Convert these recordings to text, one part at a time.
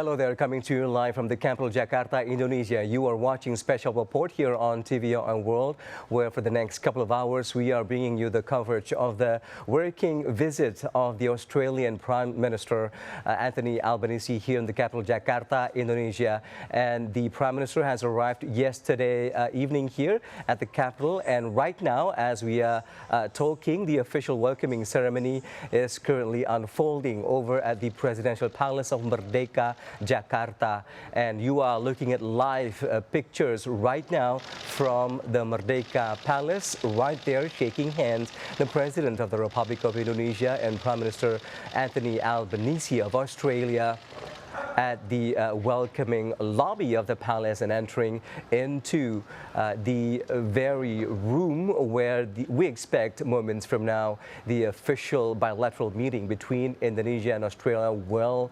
Hello there, coming to you live from the capital Jakarta, Indonesia. You are watching Special Report here on TVR World, where for the next couple of hours we are bringing you the coverage of the working visit of the Australian Prime Minister Anthony Albanese here in the capital Jakarta, Indonesia. And the Prime Minister has arrived yesterday evening here at the capital. And right now, as we are talking, the official welcoming ceremony is currently unfolding over at the Presidential Palace of Merdeka, Jakarta, and you are looking at live pictures right now from the Merdeka Palace, right there shaking hands, the President of the Republic of Indonesia and Prime Minister Anthony Albanese of Australia at the welcoming lobby of the palace and entering into the very room where we expect moments from now the official bilateral meeting between Indonesia and Australia will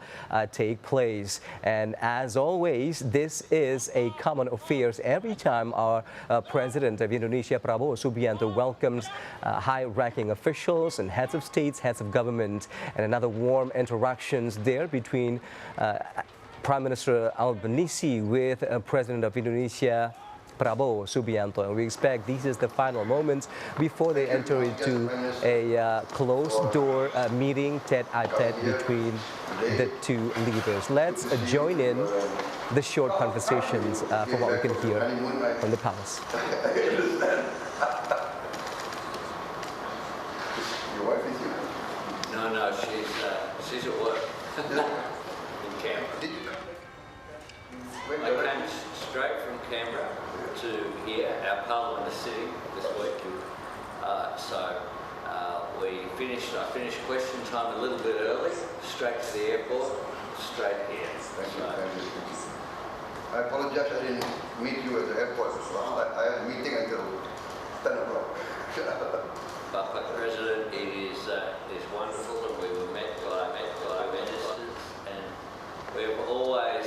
take place. And as always, this is a common affair every time our President of Indonesia, Prabowo Subianto, welcomes high-ranking officials and heads of states, heads of government, and another warm interactions there between Prime Minister Albanese with President of Indonesia, Prabowo Subianto. And we expect this is the final moments before they enter into a closed-door meeting, tete-a-tete between the two leaders. Let's join in the short conversations from what we can hear from the palace. Your wife is here? No, she's at work. Did you come I came straight from Canberra to here. Our Parliament is sitting this week. I finished question time a little bit early, straight to the airport, straight here. Thank you. I apologize I didn't meet you at the airport. I had a meeting until 10 o'clock. But President, it is wonderful, and we were met by ministers, and we have always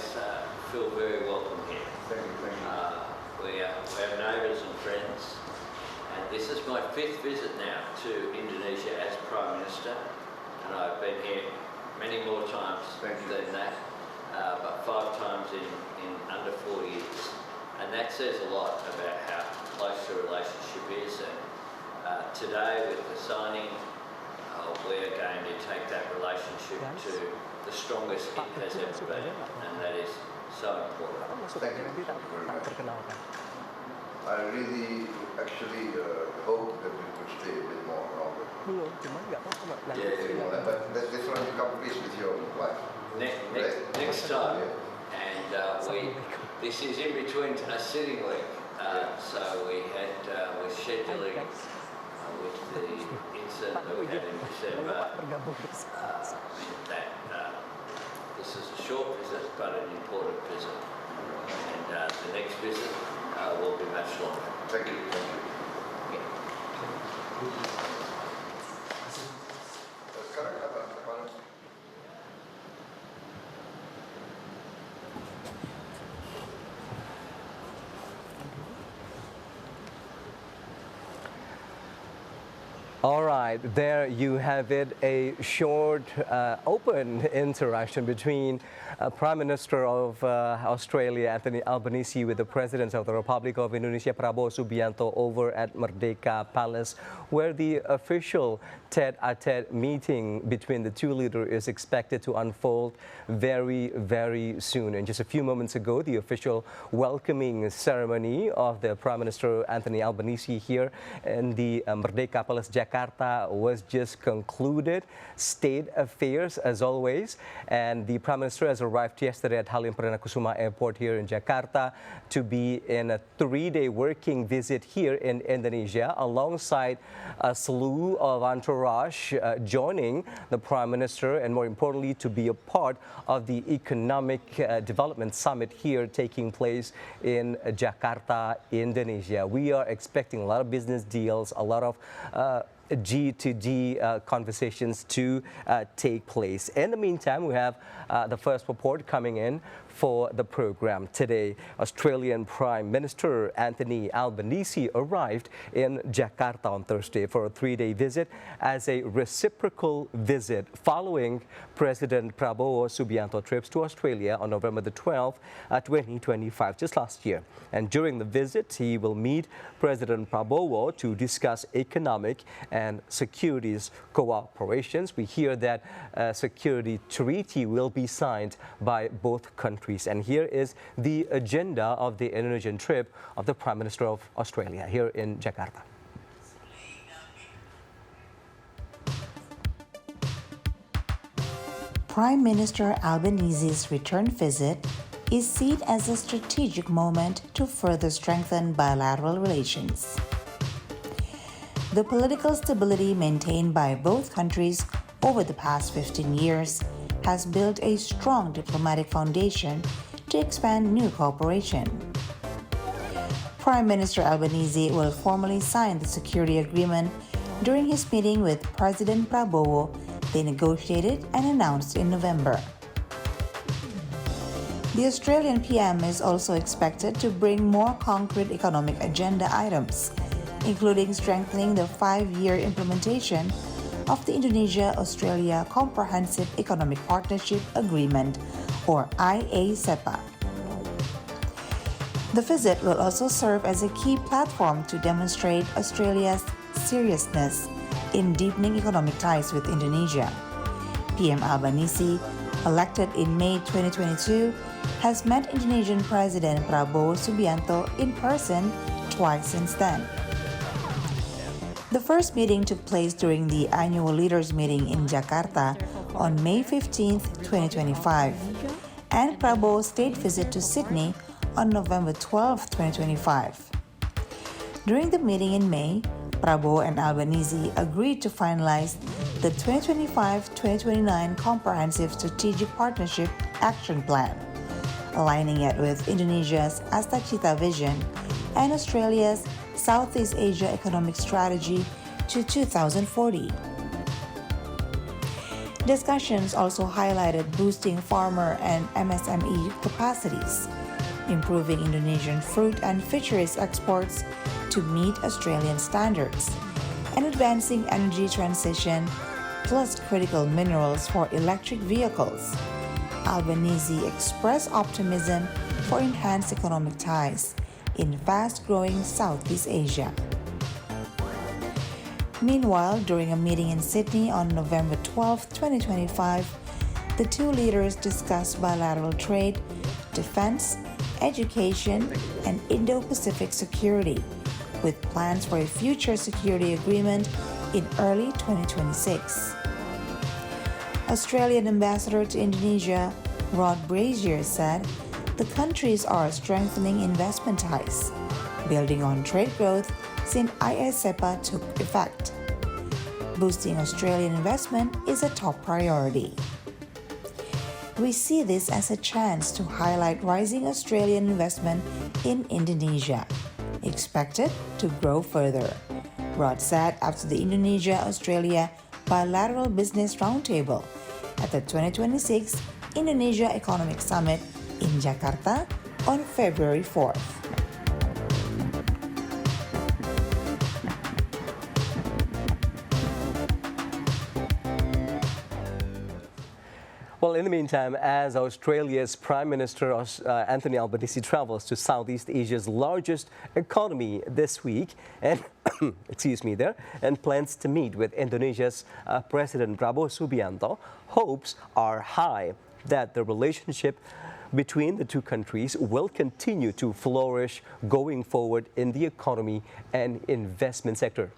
feel very welcome here. Thank you. We have neighbours and friends, and this is my 5th visit now to Indonesia as Prime Minister, and I've been here many more times than that, but 5 times in under 4 years, and that says a lot about how close the relationship is. And today, with the signing, we are going to take that relationship to the strongest it has ever been, and that is so important. Thank you very much. I really actually hope that we could stay a bit more longer. But this one you come please with your wife. Next time, and this is in between a sitting week, so we're scheduling with the insert that we had in December. This is a short visit, but an important visit, and the next visit will be much longer. Thank you. All right, there you have it, a short, open interaction between Prime Minister of Australia, Anthony Albanese, with the President of the Republic of Indonesia, Prabowo Subianto, over at Merdeka Palace, where the official tete-a-tete meeting between the two leaders is expected to unfold very, very soon. And just a few moments ago, the official welcoming ceremony of the Prime Minister Anthony Albanese here in the Merdeka Palace, Jakarta, was just concluded. State affairs, as always, and the Prime Minister has arrived yesterday at Halim Perdana Kusuma Airport here in Jakarta to be in a 3-day working visit here in Indonesia, alongside a slew of entourage joining the Prime Minister, and more importantly, to be a part of the Economic Development Summit here taking place in Jakarta, Indonesia. We are expecting a lot of business deals, a lot of G2G conversations to take place. In the meantime, we have the first report coming in for the program. Today, Australian Prime Minister Anthony Albanese arrived in Jakarta on Thursday for a 3-day visit as a reciprocal visit following President Prabowo Subianto trips to Australia on November the 12th, 2025, just last year. And during the visit, he will meet President Prabowo to discuss economic and securities cooperations. We hear that a security treaty will be signed by both countries. And here is the agenda of the Indonesian trip of the Prime Minister of Australia here in Jakarta. Prime Minister Albanese's return visit is seen as a strategic moment to further strengthen bilateral relations. The political stability maintained by both countries over the past 15 years has built a strong diplomatic foundation to expand new cooperation. Prime Minister Albanese will formally sign the security agreement during his meeting with President Prabowo they negotiated and announced in November. The Australian PM is also expected to bring more concrete economic agenda items, including strengthening the 5-year implementation of the Indonesia-Australia Comprehensive Economic Partnership Agreement, or IA-CEPA. The visit will also serve as a key platform to demonstrate Australia's seriousness in deepening economic ties with Indonesia. PM Albanese, elected in May 2022, has met Indonesian President Prabowo Subianto in person twice since then. The first meeting took place during the annual leaders meeting in Jakarta on May 15, 2025, and Prabowo's state visit to Sydney on November 12, 2025. During the meeting in May, Prabowo and Albanese agreed to finalize the 2025-2029 Comprehensive Strategic Partnership Action Plan, aligning it with Indonesia's Astacita Vision and Australia's Southeast Asia Economic Strategy to 2040. Discussions also highlighted boosting farmer and MSME capacities, improving Indonesian fruit and fisheries exports to meet Australian standards, and advancing energy transition plus critical minerals for electric vehicles. Albanese expressed optimism for enhanced economic ties in fast-growing Southeast Asia. Meanwhile, during a meeting in Sydney on November 12, 2025, the two leaders discussed bilateral trade, defense, education, and Indo-Pacific security, with plans for a future security agreement in early 2026. Australian Ambassador to Indonesia, Rod Brazier, said the countries are strengthening investment ties, building on trade growth since IA-CEPA took effect. Boosting Australian investment is a top priority. We see this as a chance to highlight rising Australian investment in Indonesia, expected to grow further, Rod said after the Indonesia-Australia Bilateral Business Roundtable at the 2026 Indonesia Economic Summit in Jakarta on February 4th. Well, in the meantime, as Australia's Prime Minister Anthony Albanese travels to Southeast Asia's largest economy this week and and plans to meet with Indonesia's President Prabowo Subianto, hopes are high that the relationship between the two countries will continue to flourish going forward in the economy and investment sector.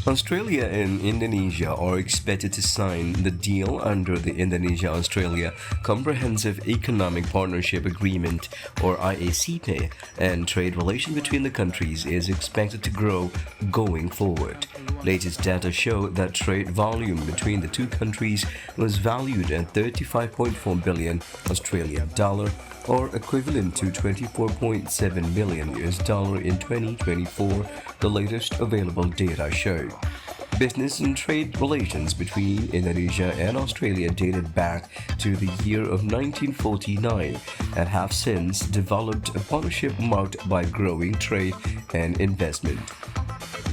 Australia and Indonesia are expected to sign the deal under the Indonesia-Australia Comprehensive Economic Partnership Agreement, or IA-CEPA, and trade relations between the countries is expected to grow going forward. Latest data show that trade volume between the two countries was valued at 35.4 billion Australian dollar, or equivalent to $24.7 billion in 2024, the latest available data showed. Business and trade relations between Indonesia and Australia dated back to the year of 1949 and have since developed a partnership marked by growing trade and investment.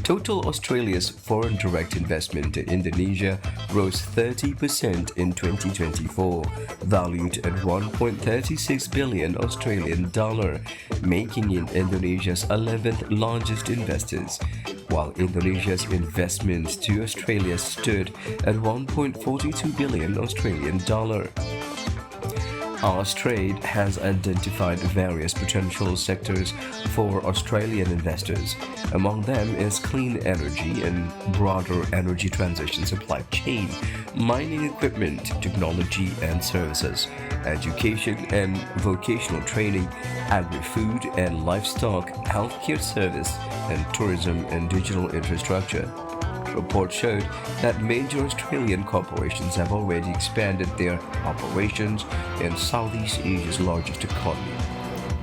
Total Australia's foreign direct investment in Indonesia rose 30% in 2024, valued at 1.36 billion Australian dollar, making it Indonesia's 11th largest investors, while Indonesia's investments to Australia stood at 1.42 billion Australian dollar. Austrade has identified various potential sectors for Australian investors. Among them is clean energy and broader energy transition supply chain, mining equipment, technology and services, education and vocational training, agri-food and livestock, healthcare service, and tourism and digital infrastructure. Report showed that major Australian corporations have already expanded their operations in Southeast Asia's largest economy.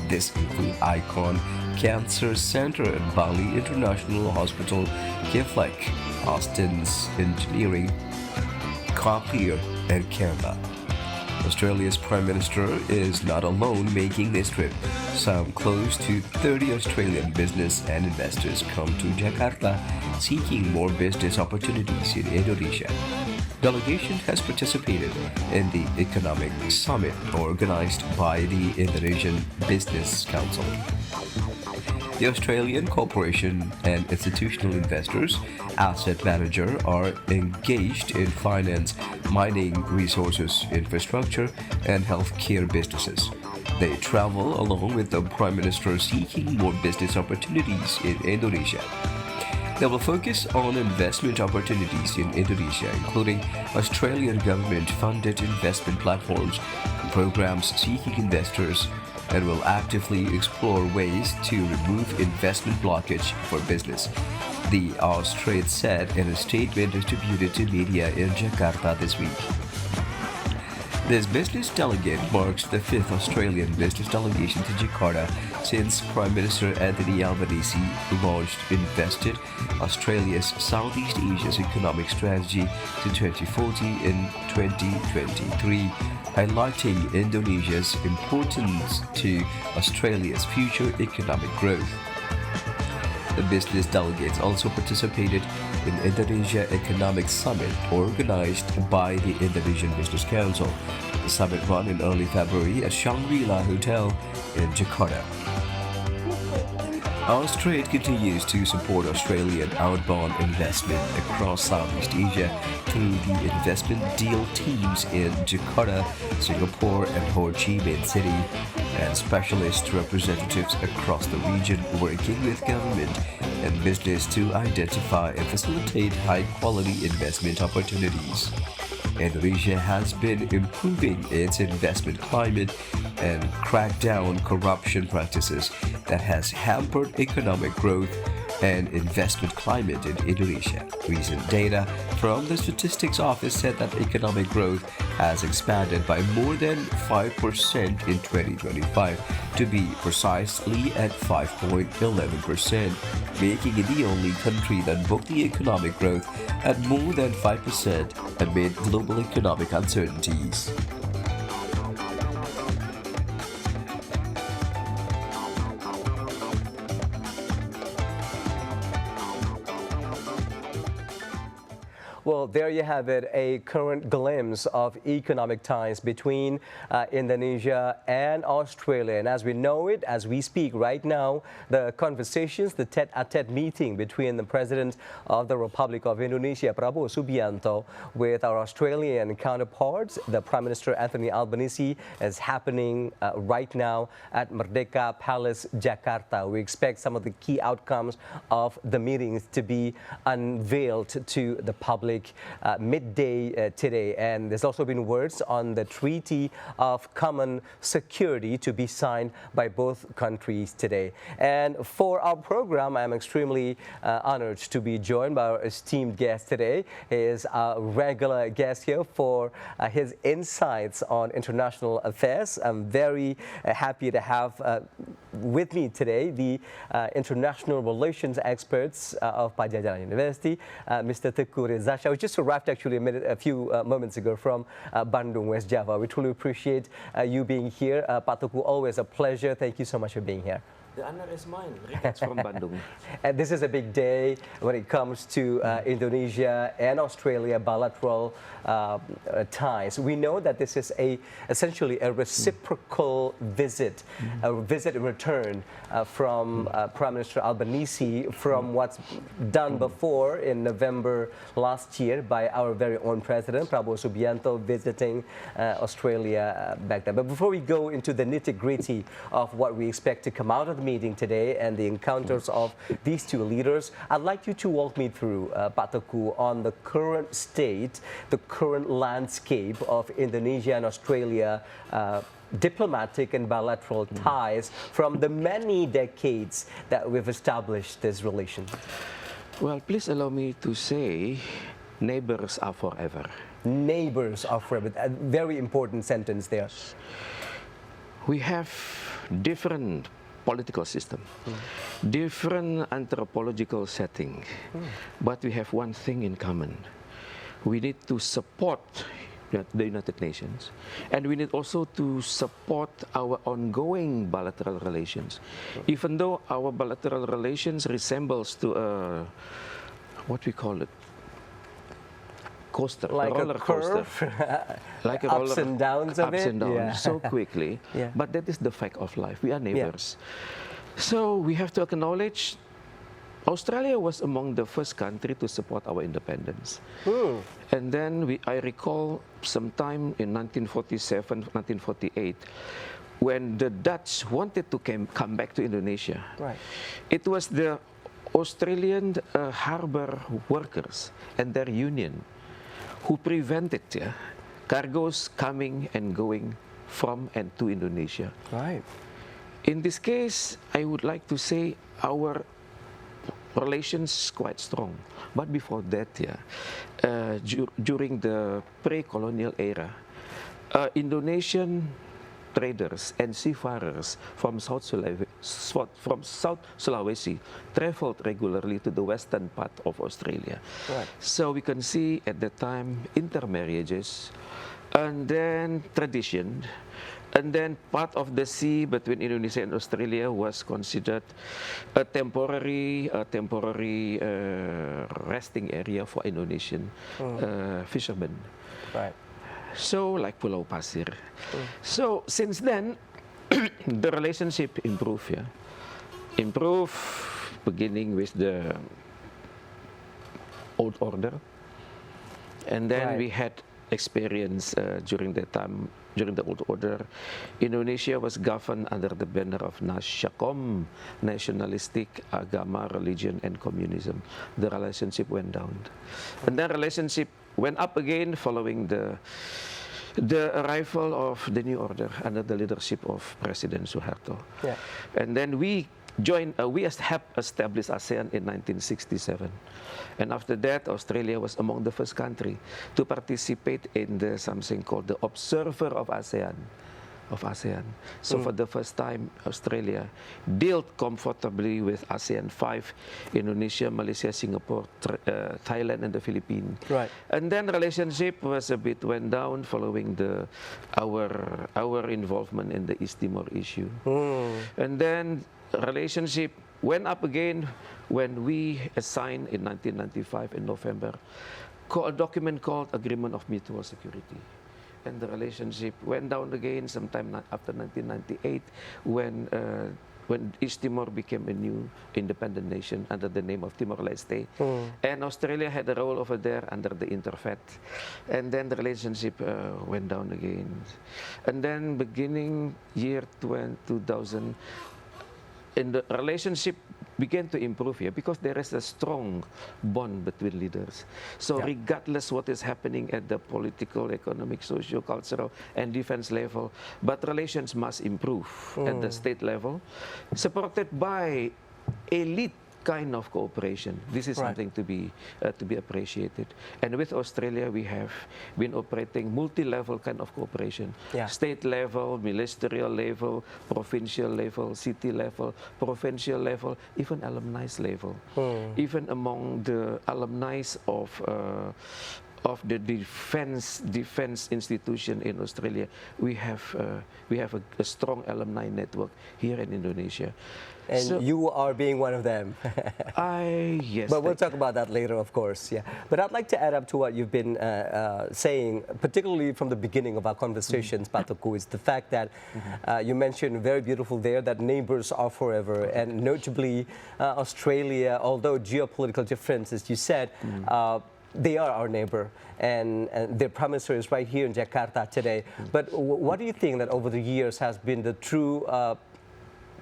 This include Icon Cancer Center at Bali International Hospital, Keflek, Austin's Engineering, Cochlear, and Canva. Australia's Prime Minister is not alone making this trip. Some close to 30 Australian business and investors come to Jakarta seeking more business opportunities in Indonesia. Delegation has participated in the Economic Summit organized by the Indonesian Business Council. The Australian corporation and institutional investors, asset manager, are engaged in finance, mining, resources, infrastructure, and healthcare businesses. They travel along with the Prime Minister seeking more business opportunities in Indonesia. They will focus on investment opportunities in Indonesia, including Australian government-funded investment platforms and programs seeking investors, and will actively explore ways to remove investment blockage for business. The Austrade said in a statement distributed to media in Jakarta this week. This business delegate marks the 5th Australian business delegation to Jakarta since Prime Minister Anthony Albanese launched Invested, Australia's Southeast Asia's economic strategy to 2040 in 2023, highlighting Indonesia's importance to Australia's future economic growth. The business delegates also participated in Indonesia Economic Summit organized by the Indonesian Business Council. The summit ran in early February at Shangri-La Hotel in Jakarta. Austrade continues to support Australian outbound investment across Southeast Asia through the investment deal teams in Jakarta, Singapore, and Ho Chi Minh City, and specialist representatives across the region working with government and business to identify and facilitate high-quality investment opportunities. Indonesia has been improving its investment climate and crack down corruption practices that has hampered economic growth and investment climate in Indonesia. Recent data from the Statistics Office said that economic growth has expanded by more than 5% in 2025 to be precisely at 5.11%, making it the only country that booked the economic growth at more than 5% amid global economic uncertainties. Well, there you have it, a current glimpse of economic ties between Indonesia and Australia. And as we know it, as we speak right now, the conversations, the tete-a-tete meeting between the President of the Republic of Indonesia, Prabowo Subianto, with our Australian counterparts, the Prime Minister Anthony Albanese, is happening right now at Merdeka Palace, Jakarta. We expect some of the key outcomes of the meetings to be unveiled to the public Republic midday today, and there's also been words on the Treaty of Common Security to be signed by both countries today. And for our program, I'm extremely honored to be joined by our esteemed guest today. He is a regular guest here for his insights on international affairs. I'm very happy to have with me today the international relations experts of Pajajaran University, Mr. Teguh Reza Shah, who just arrived actually a few moments ago from Bandung, West Java. We truly appreciate you being here. Pak Teguh, always a pleasure. Thank you so much for being here. The honor is mine. Regards from Bandung. And this is a big day when it comes to Indonesia and Australia bilateral ties. We know that this is essentially a reciprocal visit, a visit in return from Prime Minister Albanese from what's done before in November last year by our very own President, Prabowo Subianto, visiting Australia back then. But before we go into the nitty-gritty of what we expect to come out of the meeting today and the encounters of these two leaders, I'd like you to walk me through, Pak Teguh, on the current state, the current landscape of Indonesia and Australia diplomatic and bilateral ties from the many decades that we've established this relation. Well, please allow me to say, neighbors are forever. Neighbors are forever. A very important sentence there. We have different political system, different anthropological setting, but we have one thing in common. We need to support the United Nations, and we need also to support our ongoing bilateral relations. Even though our bilateral relations resembles to a, what we call it, coaster, like a roller coaster, like a ups and downs of ups it, and downs yeah. so quickly. Yeah. But that is the fact of life. We are neighbors, so we have to acknowledge Australia was among the first country to support our independence. And then I recall sometime in 1947, 1948, when the Dutch wanted to come back to Indonesia. Right. It was the Australian harbor workers and their union who prevented cargoes coming and going from and to Indonesia. Right. In this case, I would like to say our relations is quite strong. But before that, during the pre-colonial era, Indonesian traders and seafarers from South Sulawesi traveled regularly to the western part of Australia. Right. So we can see at that time intermarriages, and then tradition, and then part of the sea between Indonesia and Australia was considered a temporary resting area for Indonesian fishermen. Right. So like Pulau Pasir. So since then, the relationship improved. Improved, beginning with the old order, and then we had experience during that time. During the old order, Indonesia was governed under the banner of Nasyakom, nationalistic, agama, religion, and communism. The relationship went down. And then relationship went up again following the arrival of the new order under the leadership of President Suharto. Yeah. And then we helped establish ASEAN in 1967. And after that, Australia was among the first country to participate in something called the Observer of ASEAN. So for the first time, Australia dealt comfortably with ASEAN 5, Indonesia, Malaysia, Singapore, Thailand, and the Philippines. Right. And then relationship was a bit went down following our involvement in the East Timor issue. And then relationship went up again when we assigned in 1995 in November a document called Agreement of Mutual Security. And the relationship went down again sometime after 1998 when East Timor became a new independent nation under the name of Timor-Leste. And Australia had a role over there under the Interfed. And then the relationship went down again. And then beginning year 2000, in the relationship began to improve here because there is a strong bond between leaders. So Yeah. regardless what is happening at the political, economic, social, cultural, and defense level, but relations must improve at the state level, supported by elite kind of cooperation. This is Right. something to be appreciated. And with Australia, we have been operating multi-level kind of cooperation. Yeah. State level, ministerial level, provincial level, city level, provincial level, even alumni level. Even among the alumni of the defense institution in Australia, we have a strong alumni network here in Indonesia. And So you are being one of them. yes. But we'll talk about that later, of course. Yeah. But I'd like to add up to what you've been saying, particularly from the beginning of our conversations, Pak Teguh, is the fact that you mentioned very beautiful there that neighbors are forever, and notably Australia, although geopolitical differences, you said. They are our neighbor, and their prime minister is right here in Jakarta today. But what do you think that over the years has been the true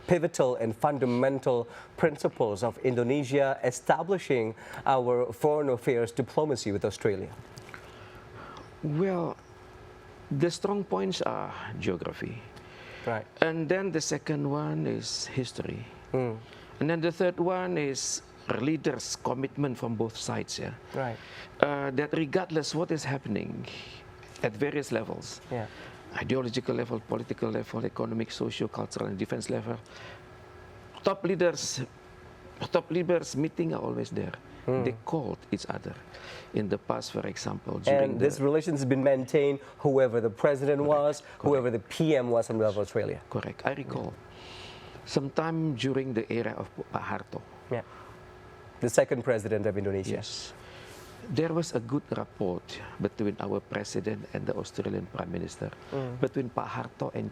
pivotal and fundamental principles of Indonesia establishing our foreign affairs diplomacy with Australia? Well, the strong points are geography. Right. And then the second one is history. And then the third one is leaders' commitment from both sides. Yeah. Right. That regardless what is happening at various levels, Yeah. ideological level, political level, economic, social, cultural, and defense level, top leaders meeting are always there. They called each other. In the past, for example, during And this relations has been maintained, whoever the president was, whoever the PM was in Australia. Correct. I recall sometime during the era of Pak Harto. Yeah. The second president of Indonesia. Yes. There was a good rapport between our president and the Australian Prime Minister, between Pak Harto and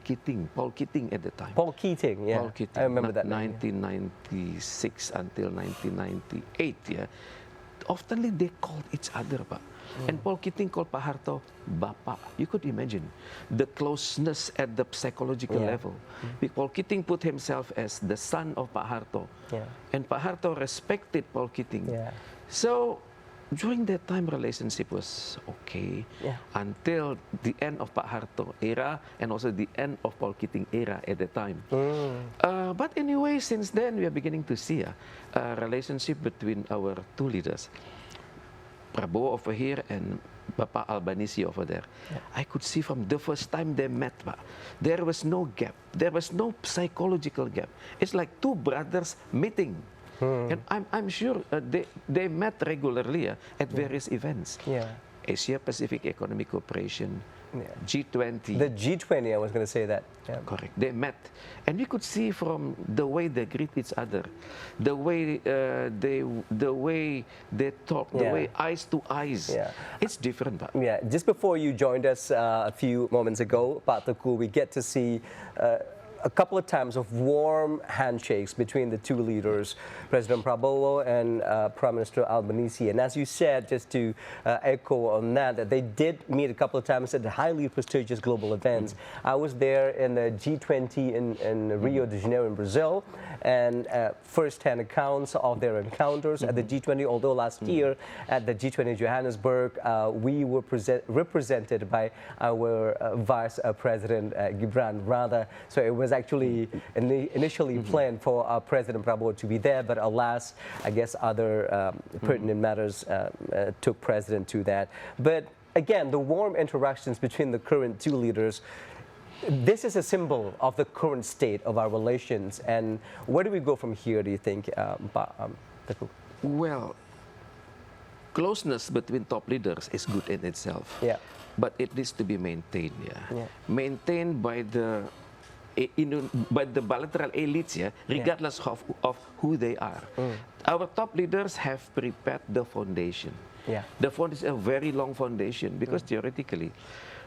Paul Keating at the time. Paul Keating, yeah. Paul Keating, I remember that name. 1996 until 1998, yeah. Oftenly they called each other, Pak. And Paul Keating called Pak Harto Bapak. You could imagine the closeness at the psychological Yeah. level. Paul Keating put himself as the son of Pak Harto. Yeah. And Pak Harto respected Paul Keating. Yeah. So during that time, relationship was okay Yeah. until the end of Pak Harto era and also the end of Paul Keating era at the time. But anyway, since then, we are beginning to see a relationship between our two leaders, Prabowo over here and Bapak Albanese over there. I could see from the first time they met, Pak, there was no gap. There was no psychological gap. It's like two brothers meeting. And I'm sure they met regularly at various events. Yeah. Asia Pacific Economic Cooperation, Yeah. G20. The G20, I was going to say that. Yeah. Correct. They met, and we could see from the way they greet each other, the way they talk, the Yeah. way eyes to eyes. Yeah. It's different. Pak. Yeah, just before you joined us a few moments ago, Pak Teguh, we get to see a couple of times of warm handshakes between the two leaders, President Prabowo and Prime Minister Albanese. And as you said, just to echo on that, that they did meet a couple of times at highly prestigious global events. I was there in the G20 in Rio de Janeiro in Brazil, and first-hand accounts of their encounters at the G20, although last year at the G20 Johannesburg, we were represented by our Vice President Gibran, rather. So it was actually initially planned for President Prabowo to be there, but alas, I guess other pertinent matters took precedent to that. But again, the warm interactions between the current two leaders, this is a symbol of the current state of our relations. And where do we go from here, do you think, Teguh? Well, closeness between top leaders is good in itself. Yeah. But it needs to be maintained. Yeah. Maintained by the bilateral elites, regardless of who they are. Our top leaders have prepared the foundation. Yeah. The foundation is a very long foundation because theoretically,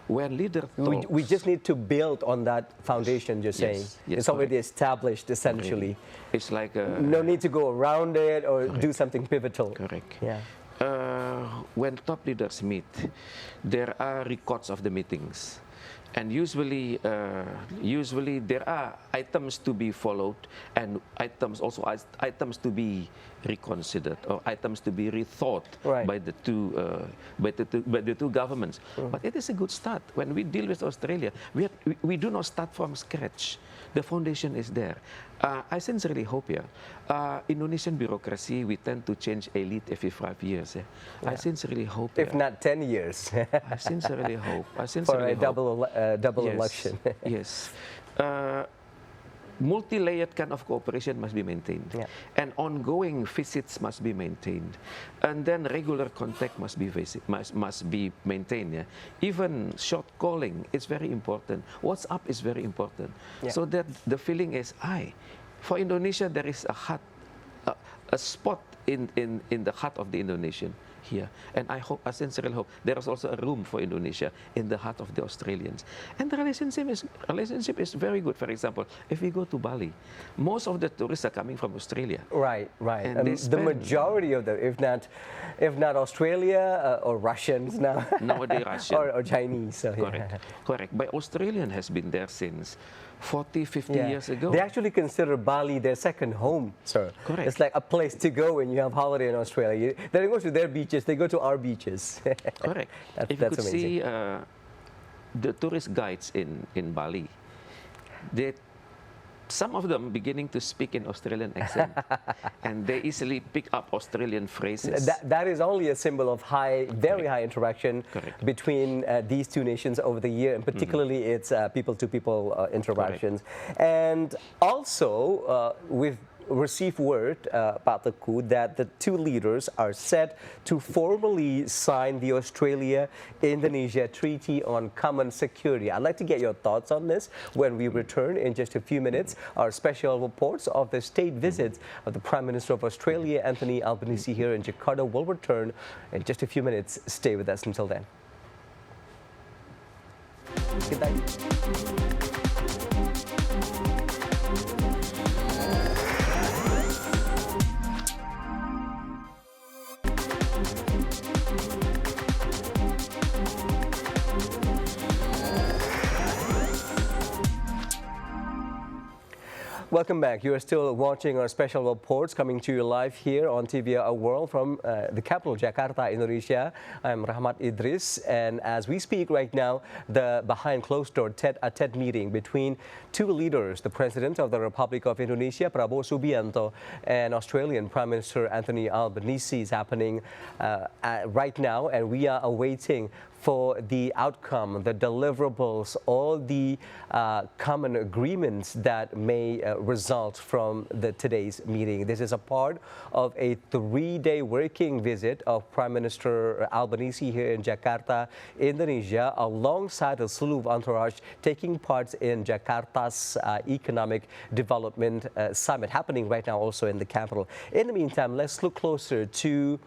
when leader talks, We just need to build on that foundation, you're saying. yes, It's already established, essentially. it's like a, No need to go around it or do something pivotal. correct. Yeah. When top leaders meet, there are records of the meetings. And usually there are items to be followed, and items to be reconsidered, or items to be rethought Right. by the two governments. But it is a good start. When we deal with Australia, we do not start from scratch. The foundation is there. I sincerely hope, Indonesian bureaucracy, we tend to change elite every 5 years. I sincerely hope. If not 10 years. I sincerely hope. I For sincerely a hope. double Yes, election. Yes. Multi-layered kind of cooperation must be maintained, Yeah. and ongoing visits must be maintained, and then regular contact must be maintained. Yeah? Even short calling is very important. WhatsApp is very important, Yeah. so that the feeling is, for Indonesia there is a spot in the heart of the Indonesian here. And I sincerely hope there is also a room for Indonesia in the heart of the Australians. And the relationship is very good. For example, if we go to Bali, most of the tourists are coming from Australia. Right, right. And And they the spend- majority of them, if not Australia or Russians now, Nowadays, Russian. or Chinese. So, yeah. Correct. Correct. But Australian has been there since 40, 50 Yeah. years ago. They actually consider Bali their second home, sir. Correct. It's like a place to go when you have holiday in Australia. They don't go to their beaches, they go to our beaches. Correct. That's If you could amazing. see the tourist guides in Bali, some of them beginning to speak in Australian accent, and they easily pick up Australian phrases. That is only a symbol of very high interaction Correct. between these two nations over the year, and particularly its people-to-people interactions. And also, we've received word, Pak Teguh, that the two leaders are set to formally sign the Australia-Indonesia Treaty on Common Security. I'd like to get your thoughts on this when we return in just a few minutes. Our special reports of the state visits of the Prime Minister of Australia, Anthony Albanese, here in Jakarta, will return in just a few minutes. Stay with us until then. Good night. Welcome back. You are still watching our special reports coming to you live here on TV World from the capital, Jakarta, Indonesia. I'm Rahmat Idris, and as we speak right now, the behind closed door tete-a-tete meeting between two leaders, the President of the Republic of Indonesia, Prabowo Subianto, and Australian Prime Minister Anthony Albanese is happening right now, and we are awaiting for the outcome, the deliverables, all the common agreements that may result from today's meeting. This is a part of a 3-day working visit of Prime Minister Albanese here in Jakarta, Indonesia, alongside a slew of entourage taking part in Jakarta's Economic Development Summit, happening right now also in the capital. In the meantime, let's look closer to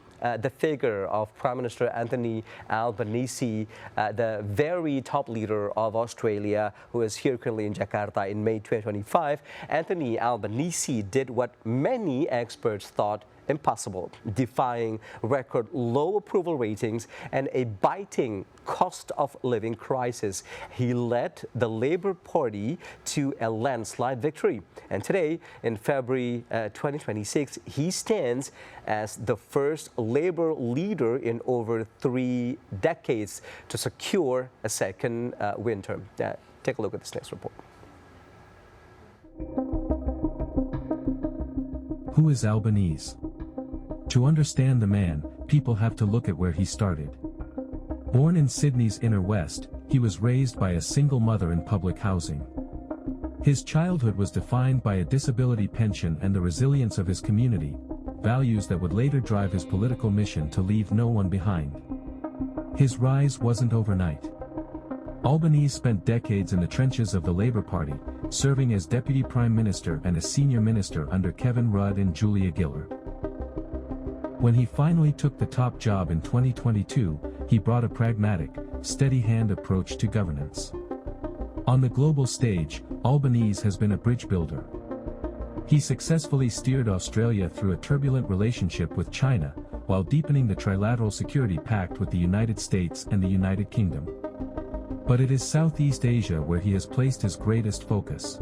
the figure of Prime Minister Anthony Albanese, the very top leader of Australia, who is here currently in Jakarta in May 2025. Anthony Albanese did what many experts thought impossible, defying record low approval ratings and a biting cost of living crisis. He led the Labour Party to a landslide victory. And today, in February 2026, he stands as the first Labour leader in over 3 decades to secure a second win term. Take a look at this next report. Who is Albanese? To understand the man, people have to look at where he started. Born in Sydney's inner west, he was raised by a single mother in public housing. His childhood was defined by a disability pension and the resilience of his community, values that would later drive his political mission to leave no one behind. His rise wasn't overnight. Albanese spent decades in the trenches of the Labour Party, serving as Deputy Prime Minister and a senior minister under Kevin Rudd and Julia Gillard. When he finally took the top job in 2022, he brought a pragmatic, steady-hand approach to governance. On the global stage, Albanese has been a bridge builder. He successfully steered Australia through a turbulent relationship with China, while deepening the trilateral security pact with the United States and the United Kingdom. But it is Southeast Asia where he has placed his greatest focus.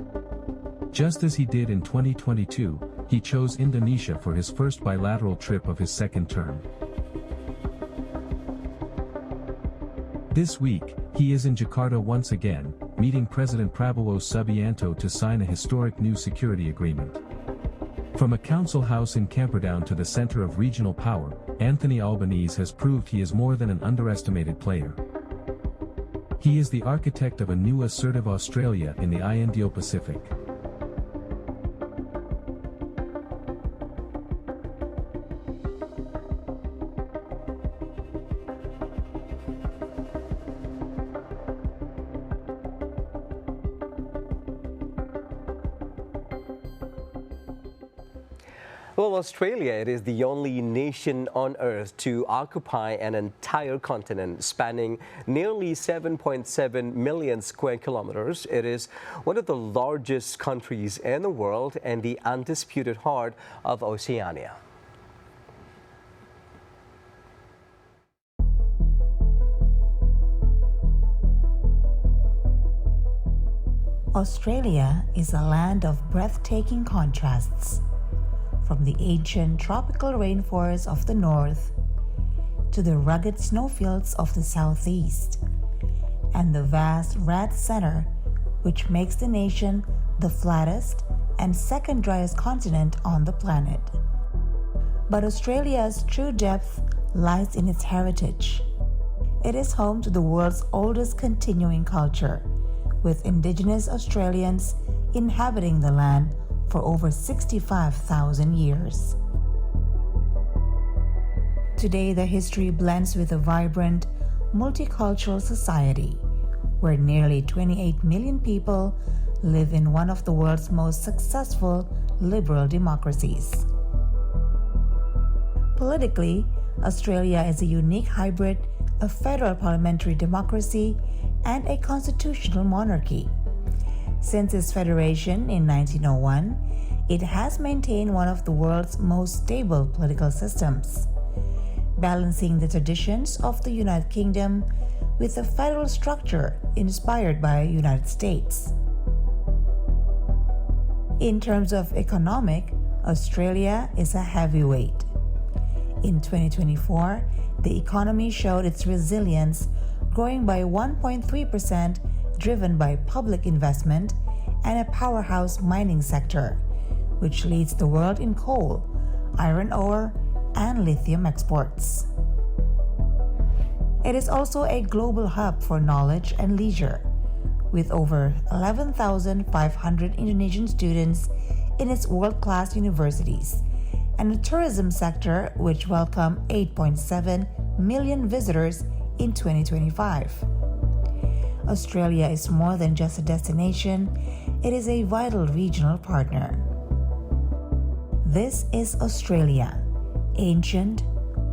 Just as he did in 2022, he chose Indonesia for his first bilateral trip of his second term. This week, he is in Jakarta once again, meeting President Prabowo Subianto to sign a historic new security agreement. From a council house in Camperdown to the center of regional power, Anthony Albanese has proved he is more than an underestimated player. He is the architect of a new assertive Australia in the Indo-Pacific. Well, Australia, it is the only nation on Earth to occupy an entire continent spanning nearly 7.7 million square kilometers. It is one of the largest countries in the world and the undisputed heart of Oceania. Australia is a land of breathtaking contrasts. From the ancient tropical rainforests of the north to the rugged snowfields of the southeast, and the vast red center, which makes the nation the flattest and second driest continent on the planet. But Australia's true depth lies in its heritage. It is home to the world's oldest continuing culture, with Indigenous Australians inhabiting the land for over 65,000 years. Today, the history blends with a vibrant, multicultural society where nearly 28 million people live in one of the world's most successful liberal democracies. Politically, Australia is a unique hybrid of federal parliamentary democracy and a constitutional monarchy. Since its federation in 1901, it has maintained one of the world's most stable political systems, balancing the traditions of the United Kingdom with a federal structure inspired by the United States. In terms of economic, Australia is a heavyweight. In 2024, the economy showed its resilience, growing by 1.3%, driven by public investment and a powerhouse mining sector, which leads the world in coal, iron ore, and lithium exports. It is also a global hub for knowledge and leisure, with over 11,500 Indonesian students in its world-class universities, and a tourism sector which welcomed 8.7 million visitors in 2025. Australia is more than just a destination, it is a vital regional partner. This is Australia, ancient,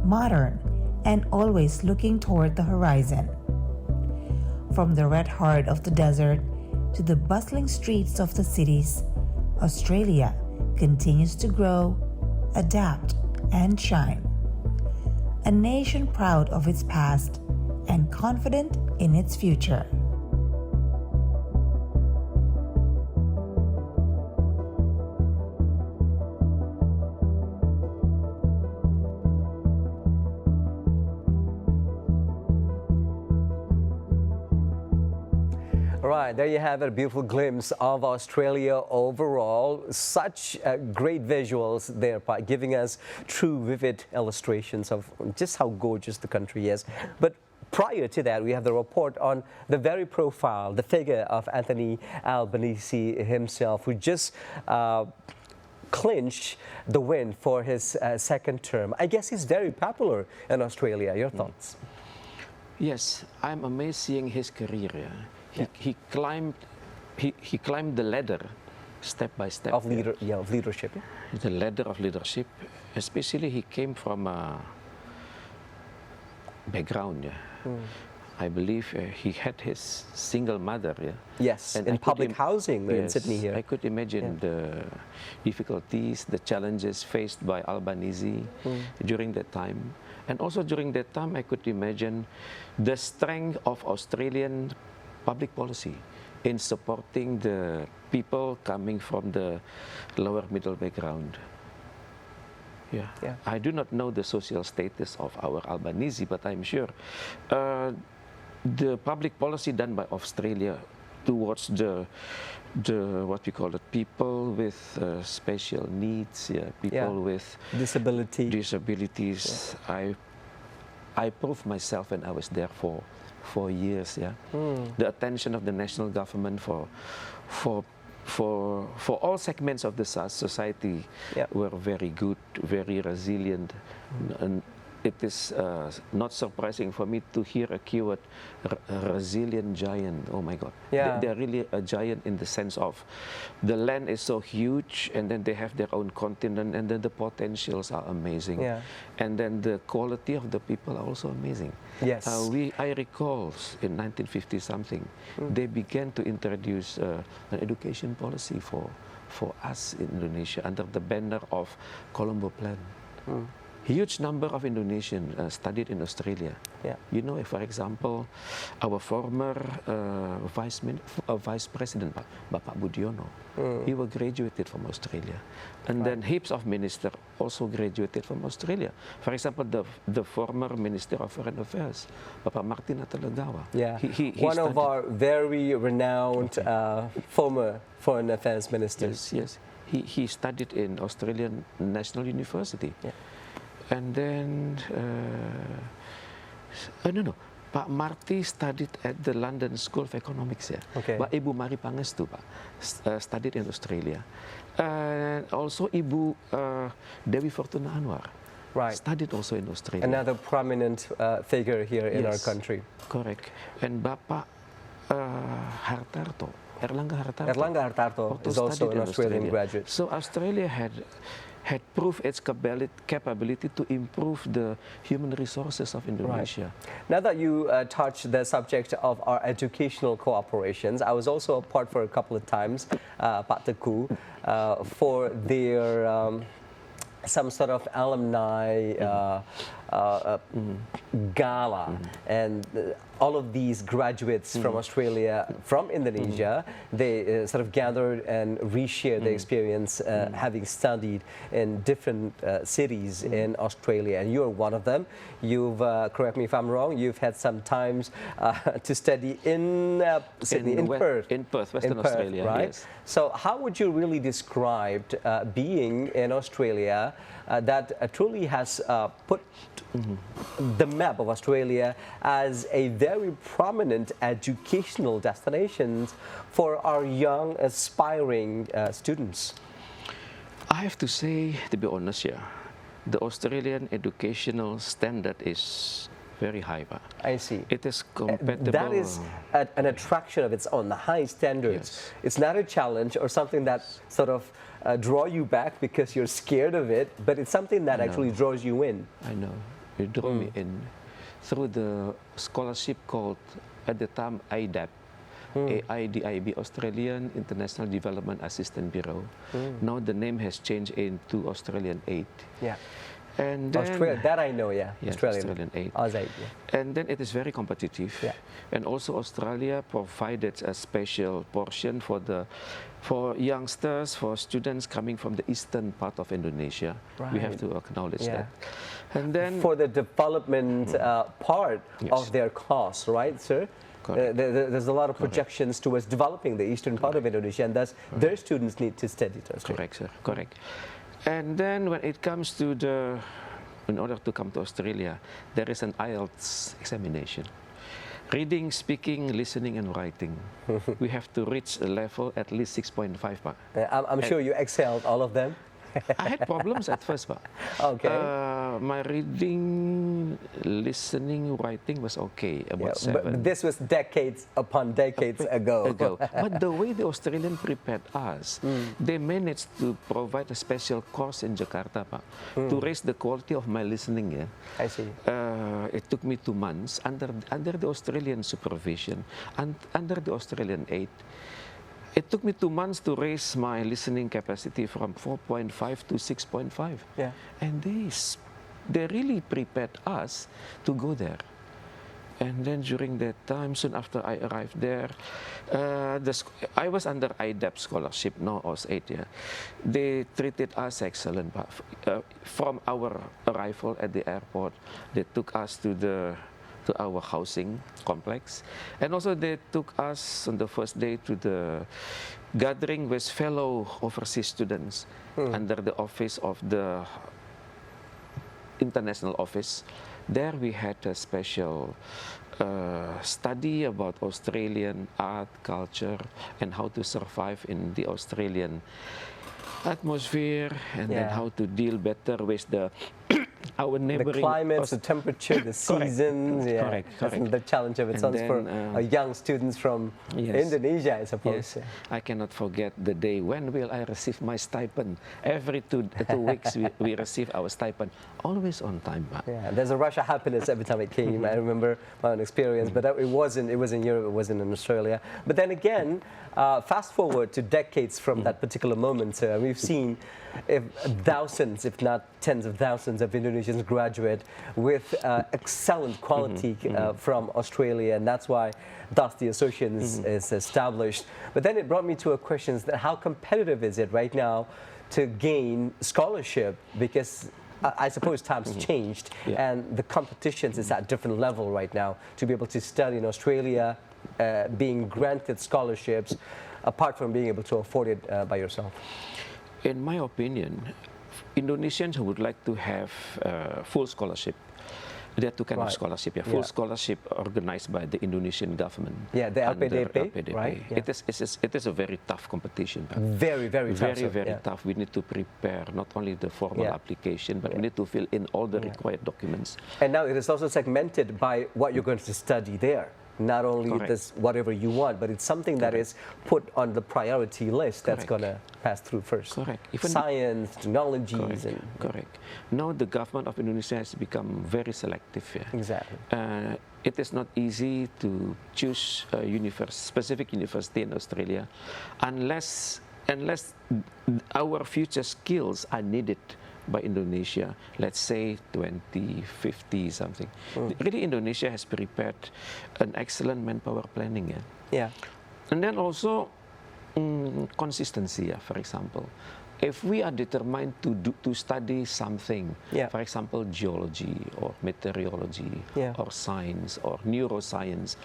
modern, and always looking toward the horizon. From the red heart of the desert to the bustling streets of the cities, Australia continues to grow, adapt, and shine. A nation proud of its past and confident in its future. All right, there you have it, a beautiful glimpse of Australia overall. Such great visuals there, giving us true vivid illustrations of just how gorgeous the country is. But prior to that, we have the report on the very profile, the figure of Anthony Albanese himself, who just clinched the win for his second term. I guess he's very popular in Australia. Your thoughts? Yes, I'm amazed seeing his career. He climbed the ladder step by step. Of leadership. Yeah? The ladder of leadership, especially he came from a background. I believe he had his single mother. Yes, and in public housing in Sydney here. I could imagine the difficulties, the challenges faced by Albanese during that time. And also during that time, I could imagine the strength of Australian public policy in supporting the people coming from the lower middle background. Yeah. I do not know the social status of our Albanese, but I'm sure the public policy done by Australia towards the what we call it, people with special needs, people with disabilities. I proved myself when I was there for years. The attention of the national government for all segments of the society were very good, very resilient. And it is not surprising for me to hear a keyword, resilient giant. Oh my God. They're really a giant in the sense of the land is so huge, and then they have their own continent, and then the potentials are amazing. And then the quality of the people are also amazing. Yes. I recall in 1950 something, they began to introduce an education policy for us in Indonesia under the banner of Colombo Plan. Huge number of Indonesians studied in Australia. You know, for example, our former Vice President, Bapak Budiono, he was graduated from Australia. And then heaps of ministers also graduated from Australia. For example, the former Minister of Foreign Affairs, Bapak Martin Natalegawa. He one of our very renowned former Foreign Affairs ministers. Yes. He studied in Australian National University. And then, Pak Marty studied at the London School of Economics. But Ibu Mari Pangestu, Pak, studied in Australia. And also Ibu Dewi Fortuna Anwar studied also in Australia. Another prominent figure here in our country. Correct. And Bapak Hartarto, Erlangga Hartarto is also an Australian graduate. So Australia had proved its capability to improve the human resources of Indonesia. Now that you touched the subject of our educational cooperations, I was also a part for a couple of times, Pak Teguh, for their some sort of alumni gala, and all of these graduates from Australia, from Indonesia, they sort of gathered and reshared their experience having studied in different cities in Australia, and you're one of them. You've, correct me if I'm wrong, you've had some times to study in Sydney, in Perth. In Perth, Western Australia, right? yes. So how would you really describe being in Australia that truly has put the map of Australia as a very prominent educational destination for our young aspiring students? I have to say, to be honest, the Australian educational standard is very high. I see. It is compatible. That is an attraction of its own, the high standards. It's not a challenge or something that sort of draw you back because you're scared of it, but it's something that actually draws you in. I know. It drew me in through the scholarship called, at the time, AIDAB, AIDIB, Australian International Development Assistance Bureau. Now the name has changed into Australian Aid. And then, that I know, Australian Aid. AusAid, And then it is very competitive. And also Australia provided a special portion for youngsters, for students coming from the eastern part of Indonesia. We have to acknowledge that. And then for the development part of their cost, right, sir? There's a lot of projections towards developing the eastern part of Indonesia, and thus their students need to study it. Correct, sir. Correct. And then when it comes to in order to come to Australia, there is an IELTS examination. Reading, speaking, listening, and writing. We have to reach a level at least 6.5. I'm sure you excelled all of them. I had problems at first, but my reading, listening, writing was okay, about 7. But this was decades upon decades ago. But the way the Australians prepared us, they managed to provide a special course in Jakarta, to raise the quality of my listening. I see. It took me 2 months under the Australian supervision, and under the Australian aid. It took me 2 months to raise my listening capacity from 4.5 to 6.5. And they really prepared us to go there. And then during that time, soon after I arrived there, I was under IDEP scholarship, no OS8. Yeah. They treated us excellent. From our arrival at the airport, they took us to our housing complex, and also they took us on the first day to the gathering with fellow overseas students under the office of the international office. There we had a special study about Australian art, culture, and how to survive in the Australian atmosphere, and then how to deal better with our neighboring... The climate, the temperature, the seasons. Yeah. Correct. That's the challenge of its own for young students from Indonesia, I suppose. Yes. I cannot forget the day when will I receive my stipend. Every two weeks we receive our stipend, always on time. Yeah, there's a rush of happiness every time it came. I remember my own experience, but it wasn't in Europe, it wasn't in Australia. But then again, fast forward to decades from that particular moment, we've seen thousands, if not tens of thousands of Indonesians graduate with excellent quality from Australia, and that's why thus the association is established. But then it brought me to a question: that how competitive is it right now to gain scholarship? Because I suppose times changed, and the competitions is at a different level right now to be able to study in Australia, being granted scholarships, apart from being able to afford it by yourself. In my opinion, Indonesians who would like to have full scholarship, there are two kinds of scholarship. Full scholarship organized by the Indonesian government. Yeah, the LPDP, right? Yeah. It is a very tough competition. Very tough. Very tough. We need to prepare not only the formal application, but we need to fill in all the required documents. And now it is also segmented by what you're going to study there. Not only this whatever you want, but it's something that is put on the priority list that's going to pass through first. Even science, technologies. Correct. Now the government of Indonesia has become very selective. Exactly. It is not easy to choose a specific university in Australia unless our future skills are needed by Indonesia, let's say 2050 something. Really, Indonesia has prepared an excellent manpower planning. And then also consistency. For example, if we are determined to study something, for example, geology or meteorology or science or neuroscience,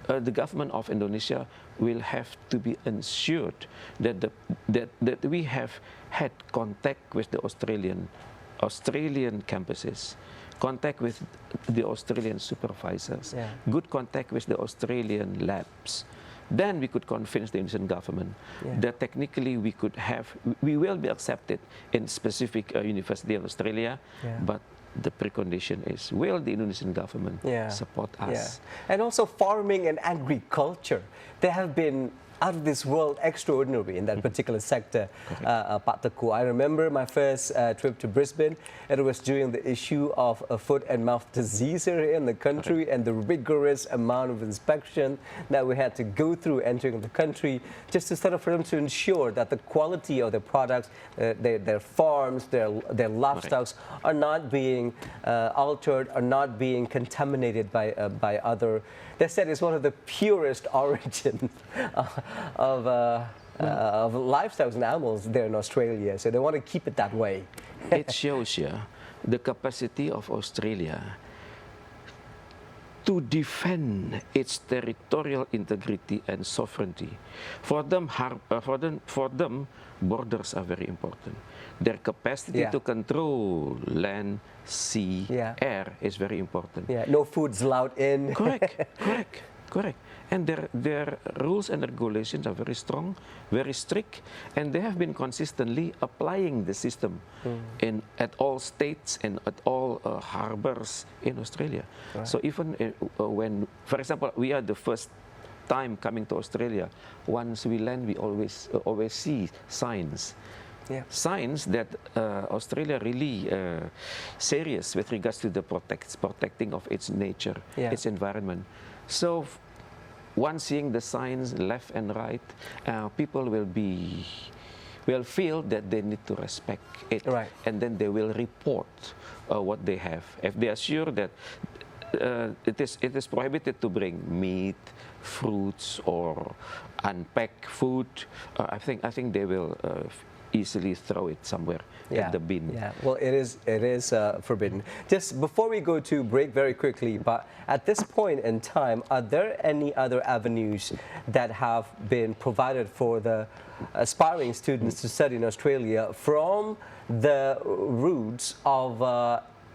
the government of Indonesia will have to be ensured that we have had contact with the Australian campuses, contact with the Australian supervisors, good contact with the Australian labs. Then we could convince the Indonesian government that technically we will be accepted in specific university in Australia, but the precondition is, will the Indonesian government support us? And also farming and agriculture. They have been out of this world extraordinary in that particular sector, Pak Teguh. I remember my first trip to Brisbane. It was during the issue of a foot and mouth disease here in the country and the rigorous amount of inspection that we had to go through entering the country, just to sort of for them to ensure that the quality of their products, their farms, their livestock are not being altered, are not being contaminated by other. They said it's one of the purest origins of livestock and animals there in Australia. So they want to keep it that way. It shows the capacity of Australia to defend its territorial integrity and sovereignty. For them, borders are very important. Their capacity to control land, sea, air is very important. No food's allowed in. Correct. And their rules and regulations are very strong, very strict, and they have been consistently applying the system at all states and at all harbors in Australia. So even when, for example, we are the first time coming to Australia, once we land, we always see signs. Signs that Australia really serious with regards to the protecting of its nature, its environment. So once seeing the signs left and right, people will feel that they need to respect it, and then they will report what they have. If they are sure that it is prohibited to bring meat, fruits, or unpacked food. I think they will easily throw it somewhere at the bin. Yeah, well, it is forbidden. Just before we go to break very quickly, but at this point in time, are there any other avenues that have been provided for the aspiring students to study in Australia from the routes of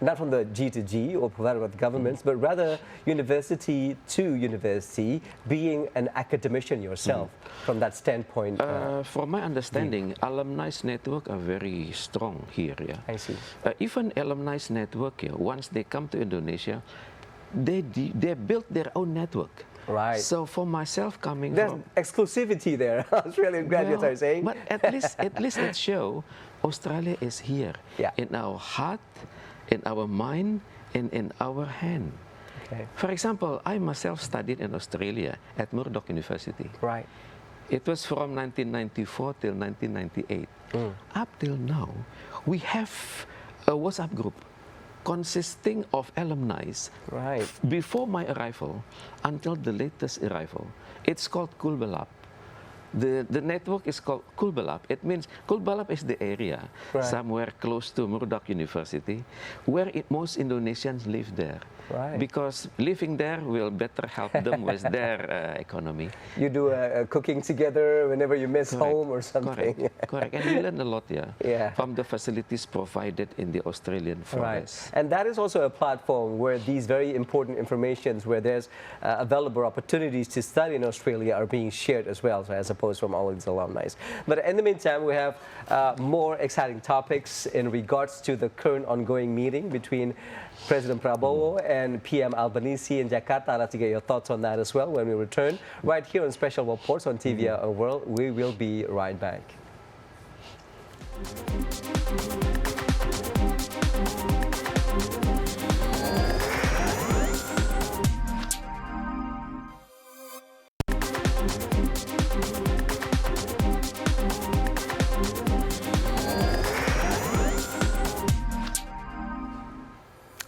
not from the G to G or provided by the governments, but rather university to university, being an academician yourself from that standpoint? From my understanding, alumni network are very strong here. Yeah, I see. Even alumni network, once they come to Indonesia, they built their own network. Right. So for myself coming There's from exclusivity there. Australian graduates are saying. But at least it show Australia is here in our heart, in our mind, and in our hand. Okay. For example, I myself studied in Australia at Murdoch University. Right. It was from 1994 till 1998. Up till now, we have a WhatsApp group consisting of alumni before my arrival until the latest arrival. It's called Kulbalap. The network is called Kulbalap. It means Kulbalap is the area somewhere close to Murdoch University where most Indonesians live there. Right. Because living there will better help them with their economy. You do cooking together whenever you miss home or something. Correct. And we learn a lot from the facilities provided in the Australian forest. And that is also a platform where these very important informations, where there's available opportunities to study in Australia, are being shared as well, so as opposed from all these alumni. But in the meantime, we have more exciting topics in regards to the current ongoing meeting between President Prabowo and PM Albanese in Jakarta. I'd like to get your thoughts on that as well when we return right here on Special Reports on TV World. We will be right back.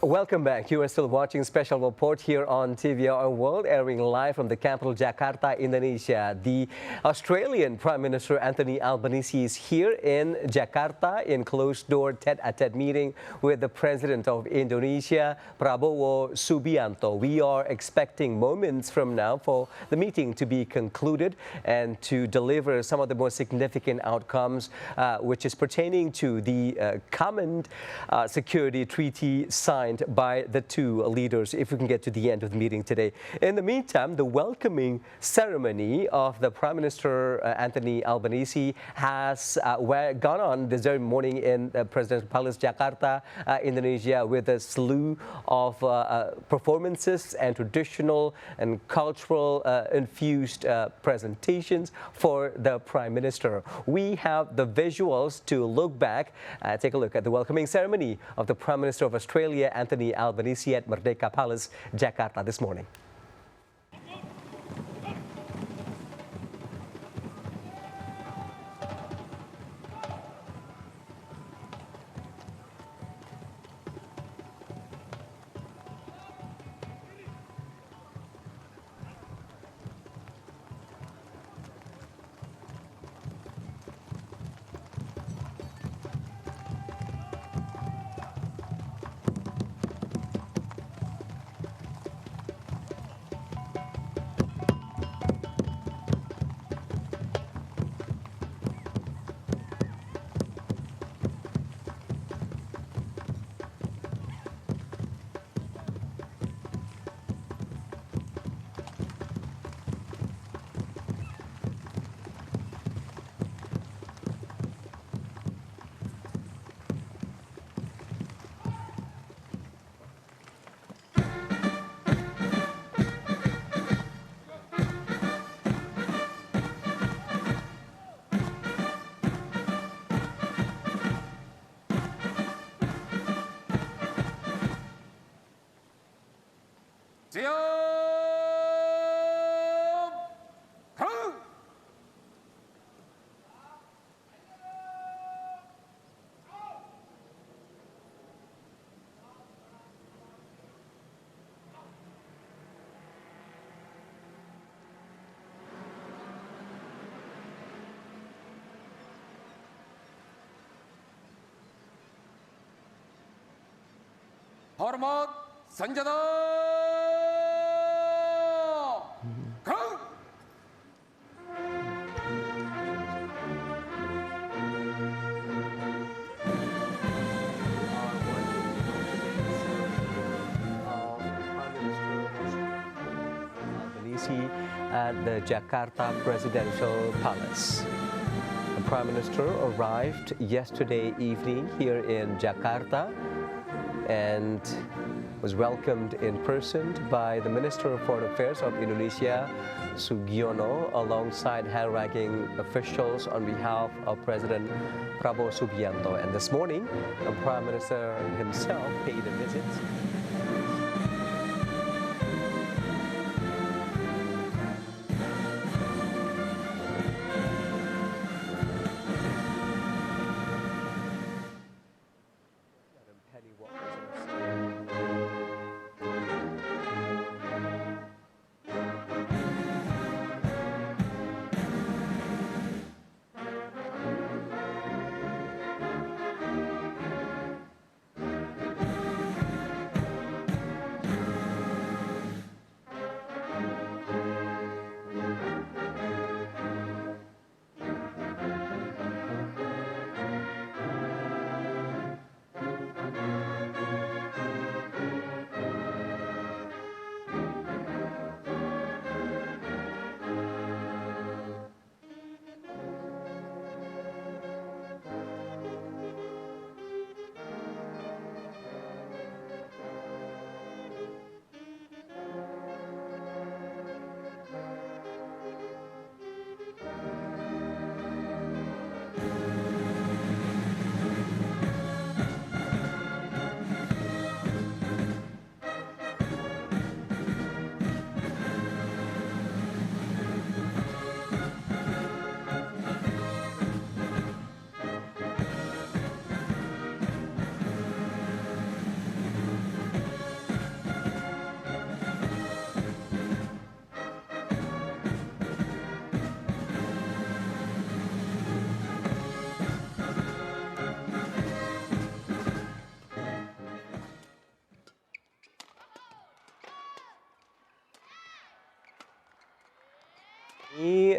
Welcome back. You are still watching Special Report here on TV World, airing live from the capital, Jakarta, Indonesia. The Australian Prime Minister Anthony Albanese is here in Jakarta in closed-door tete-a-tete meeting with the President of Indonesia, Prabowo Subianto. We are expecting moments from now for the meeting to be concluded and to deliver some of the most significant outcomes, which is pertaining to the common security treaty signed by the two leaders, if we can get to the end of the meeting today. In the meantime, the welcoming ceremony of the Prime Minister Anthony Albanese has gone on this very morning in President's Palace, Jakarta, Indonesia, with a slew of performances and traditional and cultural infused presentations for the Prime Minister. We have the visuals to look back, take a look at the welcoming ceremony of the Prime Minister of Australia, Anthony Albanese, at Merdeka Palace, Jakarta this morning. Hormat senjata. Kau. Albanese at the Jakarta Presidential Palace. The Prime Minister arrived yesterday evening here in Jakarta and was welcomed in person by the Minister of Foreign Affairs of Indonesia, Sugiono, alongside high-ranking officials on behalf of President Prabowo Subianto. And this morning, the Prime Minister himself paid a visit.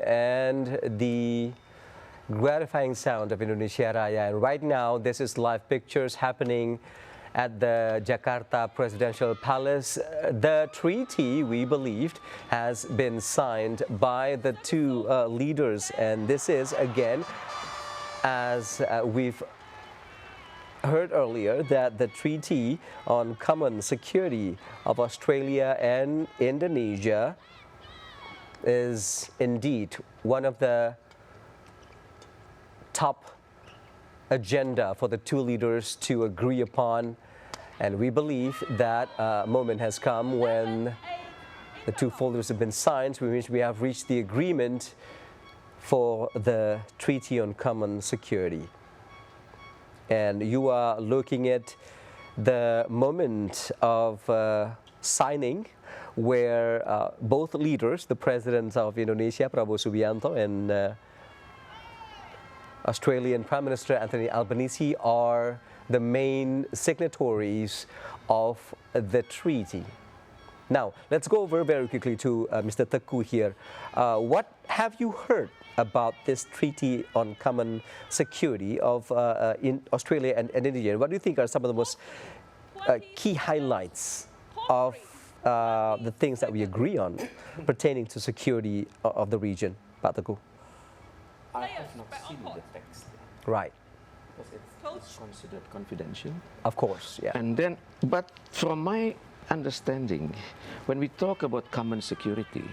And the gratifying sound of Indonesia Raya. And right now, this is live pictures happening at the Jakarta Presidential Palace. The treaty, we believed, has been signed by the two leaders. And this is, again, as we've heard earlier, that the Treaty on Common Security of Australia and Indonesia is indeed one of the top agenda for the two leaders to agree upon. And we believe that moment has come when the two folders have been signed, which we have reached the agreement for the Treaty on Common Security. And you are looking at the moment of signing, where both leaders, the presidents of Indonesia, Prabowo Subianto, and Australian Prime Minister Anthony Albanese, are the main signatories of the treaty. Now, let's go over very quickly to Mr. Teku here. What have you heard about this Treaty on Common Security of in Australia and Indonesia? What do you think are some of the most key highlights of the things that we agree on pertaining to security of the region, Pak Teguh? I have not seen the text. Right. Because it's considered confidential. Of course, yeah. And then, but from my understanding, when we talk about common security,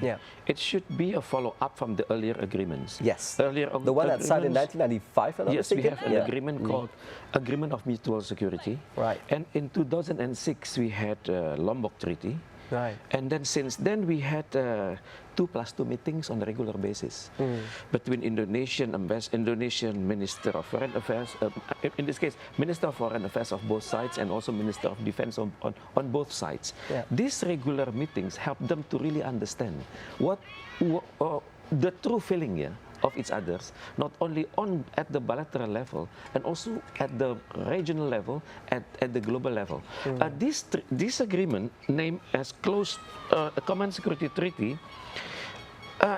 it should be a follow-up from the earlier agreements. Yes. Earlier the one that signed in 1995. Yes, we have an agreement called Agreement of Mutual Security. Right. And in 2006, we had Lombok Treaty. Right. And then since then, we had 2+2 meetings on a regular basis between Indonesian Minister of Foreign Affairs, in this case, Minister of Foreign Affairs of both sides, and also Minister of Defense on both sides. Yeah. These regular meetings help them to really understand what the true feeling of each others, not only at the bilateral level and also at the regional level, at the global level. This agreement, named as a Common Security Treaty,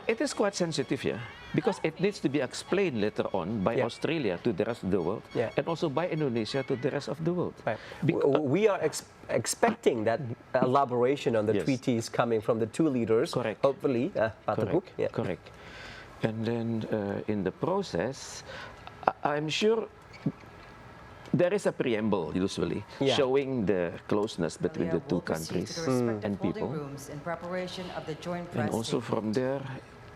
it is quite sensitive, yeah, because it needs to be explained later on by Australia to the rest of the world, and also by Indonesia to the rest of the world. Right. We are expecting that elaboration on the treaties coming from the two leaders. Correct. Hopefully, Pak Teguh. Correct. Correct. And then in the process, I'm sure there is a preamble usually showing the closeness between the two countries and people. In preparation of the joint press And also statement. from there,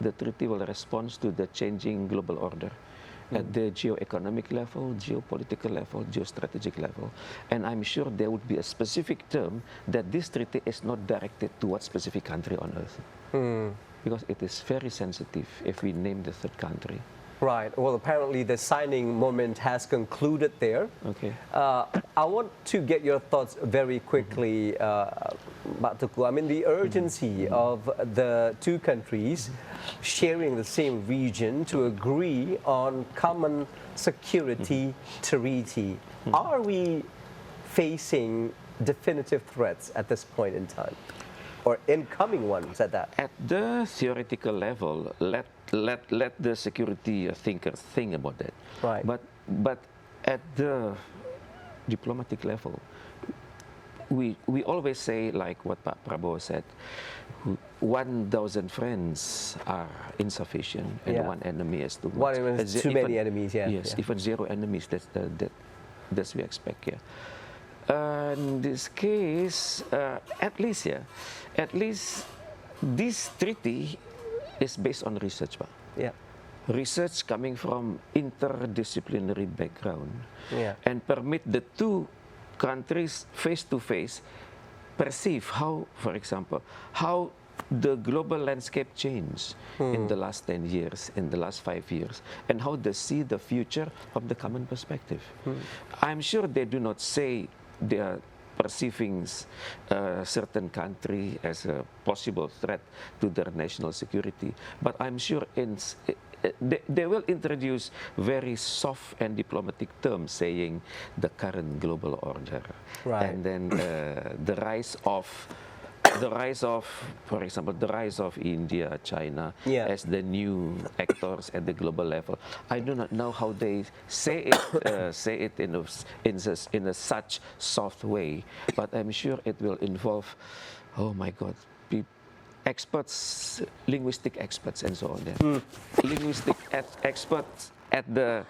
the treaty will respond to the changing global order at the geo-economic level, geopolitical level, geostrategic level. And I'm sure there would be a specific term that this treaty is not directed to what specific country on earth. Because it is very sensitive if we name the third country. Right. Well, apparently the signing moment has concluded there. Okay. I want to get your thoughts very quickly, Pak Teguh. I mean, the urgency of the two countries sharing the same region to agree on common security treaty. Are we facing definitive threats at this point in time? Or incoming ones at that? At the theoretical level, let the security thinkers think about that. Right. But at the diplomatic level, we always say, like what Pak Prabowo said, 1,000 friends are insufficient and one enemy is too much. Too many enemies, Yes, even 0 enemies, that's we expect, yeah. In this case, at least this treaty is based on research, Pak. Yeah. Research coming from interdisciplinary background and permit the two countries face to face perceive how, for example, how the global landscape changed in the last 10 years, in the last 5 years, and how they see the future of the common perspective. I'm sure they do not say they are perceiving a certain country as a possible threat to their national security, but I'm sure they will introduce very soft and diplomatic terms saying the current global order, and then the rise of, for example, the rise of India, China as the new actors at the global level. I do not know how they say it in a such soft way, but I'm sure it will involve, oh my God, experts, linguistic experts, and so on. Linguistic experts at the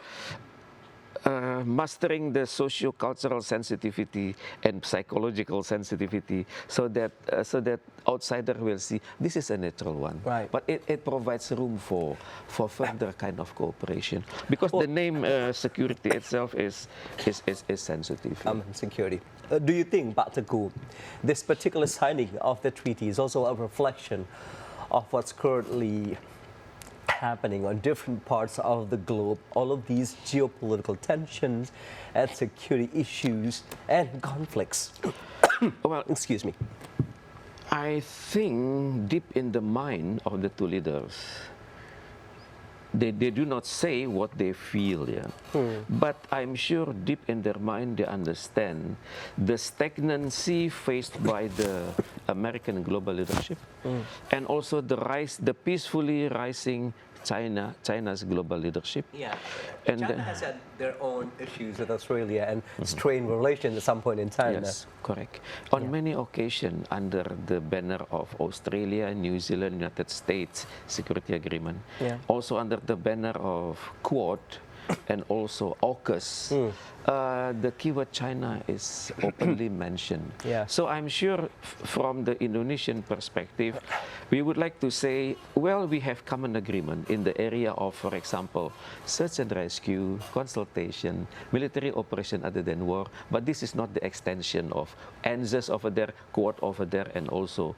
mastering the socio-cultural sensitivity and psychological sensitivity, so that outsider will see this is a natural one. Right. But it provides room for further kind of cooperation, because the name security itself is sensitive. Security. Do you think, Pak Teguh, this particular signing of the treaty is also a reflection of what's currently happening on different parts of the globe, all of these geopolitical tensions and security issues and conflicts? Well, excuse me. I think deep in the mind of the two leaders, they do not say what they feel, but I'm sure deep in their mind they understand the stagnancy faced by the American global leadership, and also the peacefully rising China's global leadership. Yeah, and China has had their own issues with Australia and strained relations at some point in time. Yes, correct. On many occasions, under the banner of Australia, New Zealand, United States security agreement, also under the banner of Quad and also AUKUS, the keyword China is openly mentioned. So I'm sure from the Indonesian perspective, we would like to say, well, we have common agreement in the area of, for example, search and rescue, consultation, military operation other than war, but this is not the extension of ANZUS over there, Quad over there, and also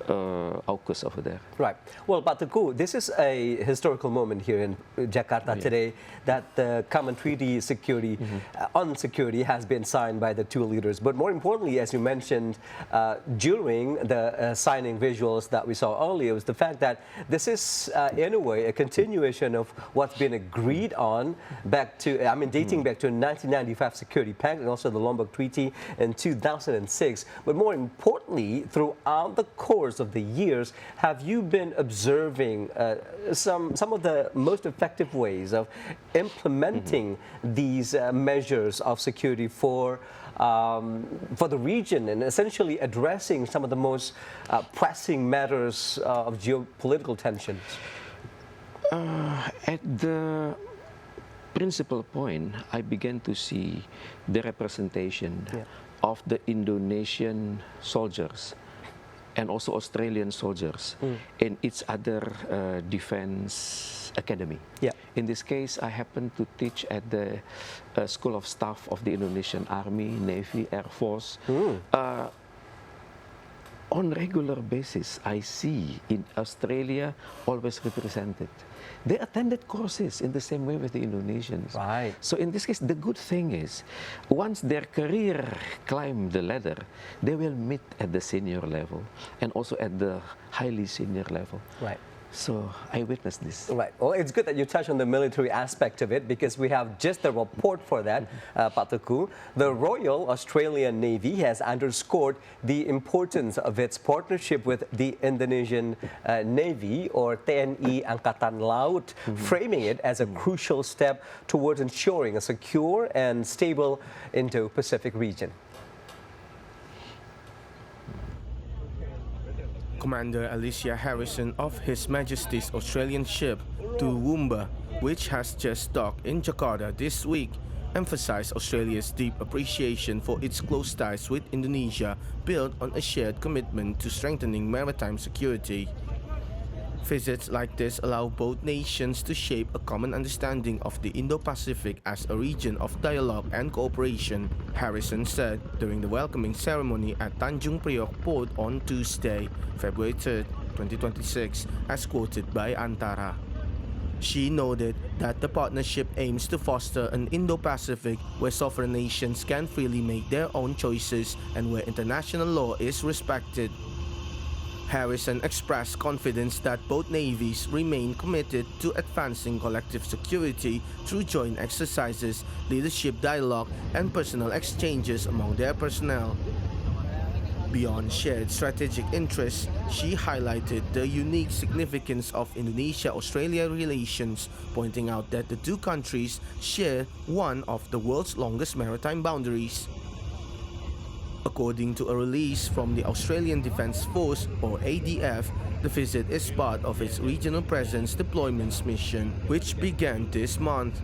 AUKUS over there. Right. Well, Pak Teguh, this is a historical moment here in Jakarta today, that the common treaty security, on security has been signed by the two leaders. But more importantly, as you mentioned during the signing visuals that we saw earlier, was the fact that this is in a way a continuation of what's been agreed on back to, dating back to 1995 Security Pact and also the Lombok Treaty in 2006. But more importantly, throughout the course of the years, have you been observing some of the most effective ways of implementing these measures of security for the region and essentially addressing some of the most pressing matters of geopolitical tensions? At the principal point, I began to see the representation of the Indonesian soldiers and also Australian soldiers in each other defense academy. In this case, I happen to teach at the School of Staff of the Indonesian Army, Navy, Air Force. On regular basis, I see in Australia always represented. They attended courses in the same way with the Indonesians. Right. So in this case, the good thing is, once their career climb the ladder, they will meet at the senior level and also at the highly senior level. Right. So I witnessed this. Right. Well, it's good that you touch on the military aspect of it because we have just a report for that, Pak Teguh. The Royal Australian Navy has underscored the importance of its partnership with the Indonesian Navy, or TNI Angkatan Laut, framing it as a crucial step towards ensuring a secure and stable Indo-Pacific region. Commander Alicia Harrison of His Majesty's Australian ship Toowoomba, which has just docked in Jakarta this week, emphasized Australia's deep appreciation for its close ties with Indonesia, built on a shared commitment to strengthening maritime security. Visits like this allow both nations to shape a common understanding of the Indo-Pacific as a region of dialogue and cooperation, Harrison said during the welcoming ceremony at Tanjung Priok Port on Tuesday, February 3, 2026, as quoted by Antara. She noted that the partnership aims to foster an Indo-Pacific where sovereign nations can freely make their own choices and where international law is respected. Harrison expressed confidence that both navies remain committed to advancing collective security through joint exercises, leadership dialogue, and personal exchanges among their personnel. Beyond shared strategic interests, she highlighted the unique significance of Indonesia-Australia relations, pointing out that the two countries share one of the world's longest maritime boundaries. According to a release from the Australian Defence Force, or ADF, the visit is part of its regional presence deployments mission, which began this month.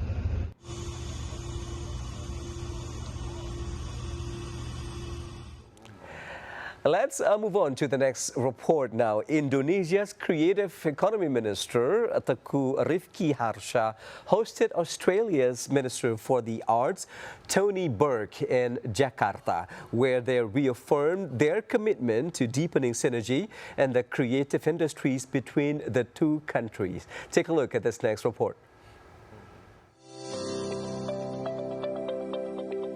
Let's move on to the next report now. Indonesia's Creative Economy Minister, Teguh Rifki Harsha, hosted Australia's Minister for the Arts, Tony Burke, in Jakarta, where they reaffirmed their commitment to deepening synergy and the creative industries between the two countries. Take a look at this next report.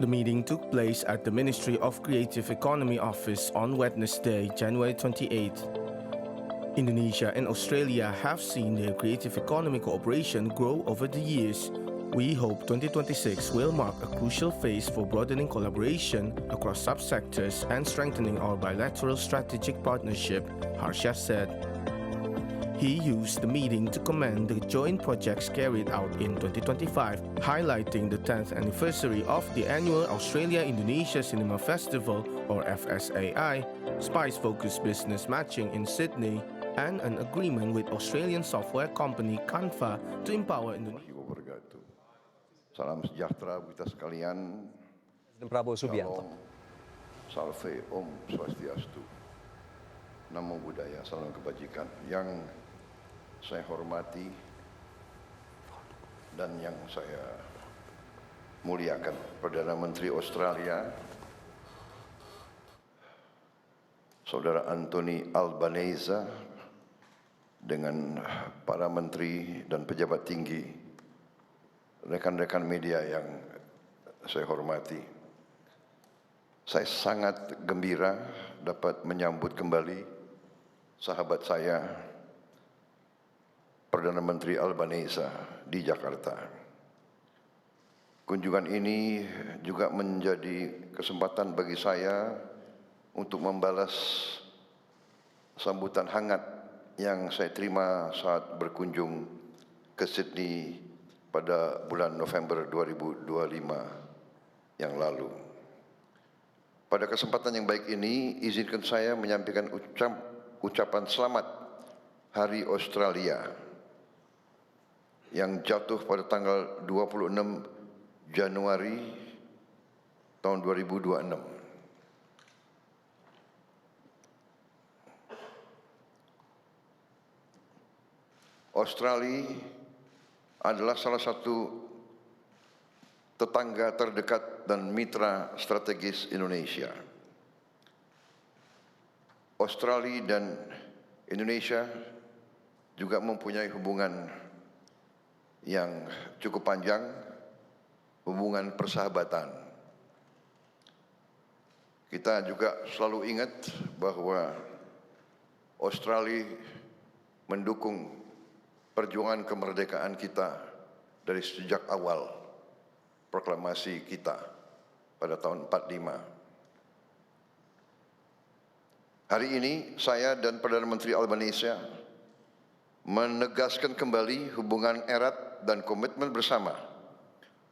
The meeting took place at the Ministry of Creative Economy office on Wednesday, January 28. Indonesia and Australia have seen their creative economy cooperation grow over the years. We hope 2026 will mark a crucial phase for broadening collaboration across subsectors and strengthening our bilateral strategic partnership, Harsha said. He used the meeting to commend the joint projects carried out in 2025, highlighting the 10th anniversary of the annual Australia-Indonesia Cinema Festival, or FSAI, Spice-focused business matching in Sydney, and an agreement with Australian software company Canva to empower Indonesia. Salam sejahtera kita sekalian. Prabowo Subianto. Shalom, salve, Om Swastiastu. Namo Buddhaya, salam kebajikan. Yang saya hormati dan yang saya muliakan, Perdana Menteri Australia, Saudara Anthony Albanese, dengan para menteri dan pejabat tinggi, rekan-rekan media yang saya hormati, saya sangat gembira dapat menyambut kembali sahabat saya, Perdana Menteri Indonesia di Jakarta. Kunjungan ini juga menjadi kesempatan bagi saya untuk membalas sambutan hangat yang saya terima saat berkunjung ke Sydney pada bulan November 2025 yang lalu. Pada kesempatan yang baik ini, izinkan saya menyampaikan ucapan selamat Hari Australia yang jatuh pada tanggal 26 Januari tahun 2026. Australia adalah salah satu tetangga terdekat dan mitra strategis Indonesia. Australia dan Indonesia juga mempunyai hubungan yang cukup panjang, hubungan persahabatan. Kita juga selalu ingat bahwa Australia mendukung perjuangan kemerdekaan kita dari sejak awal proklamasi kita pada tahun 45. Hari ini saya dan Perdana Menteri Indonesia menegaskan kembali hubungan erat dan komitmen bersama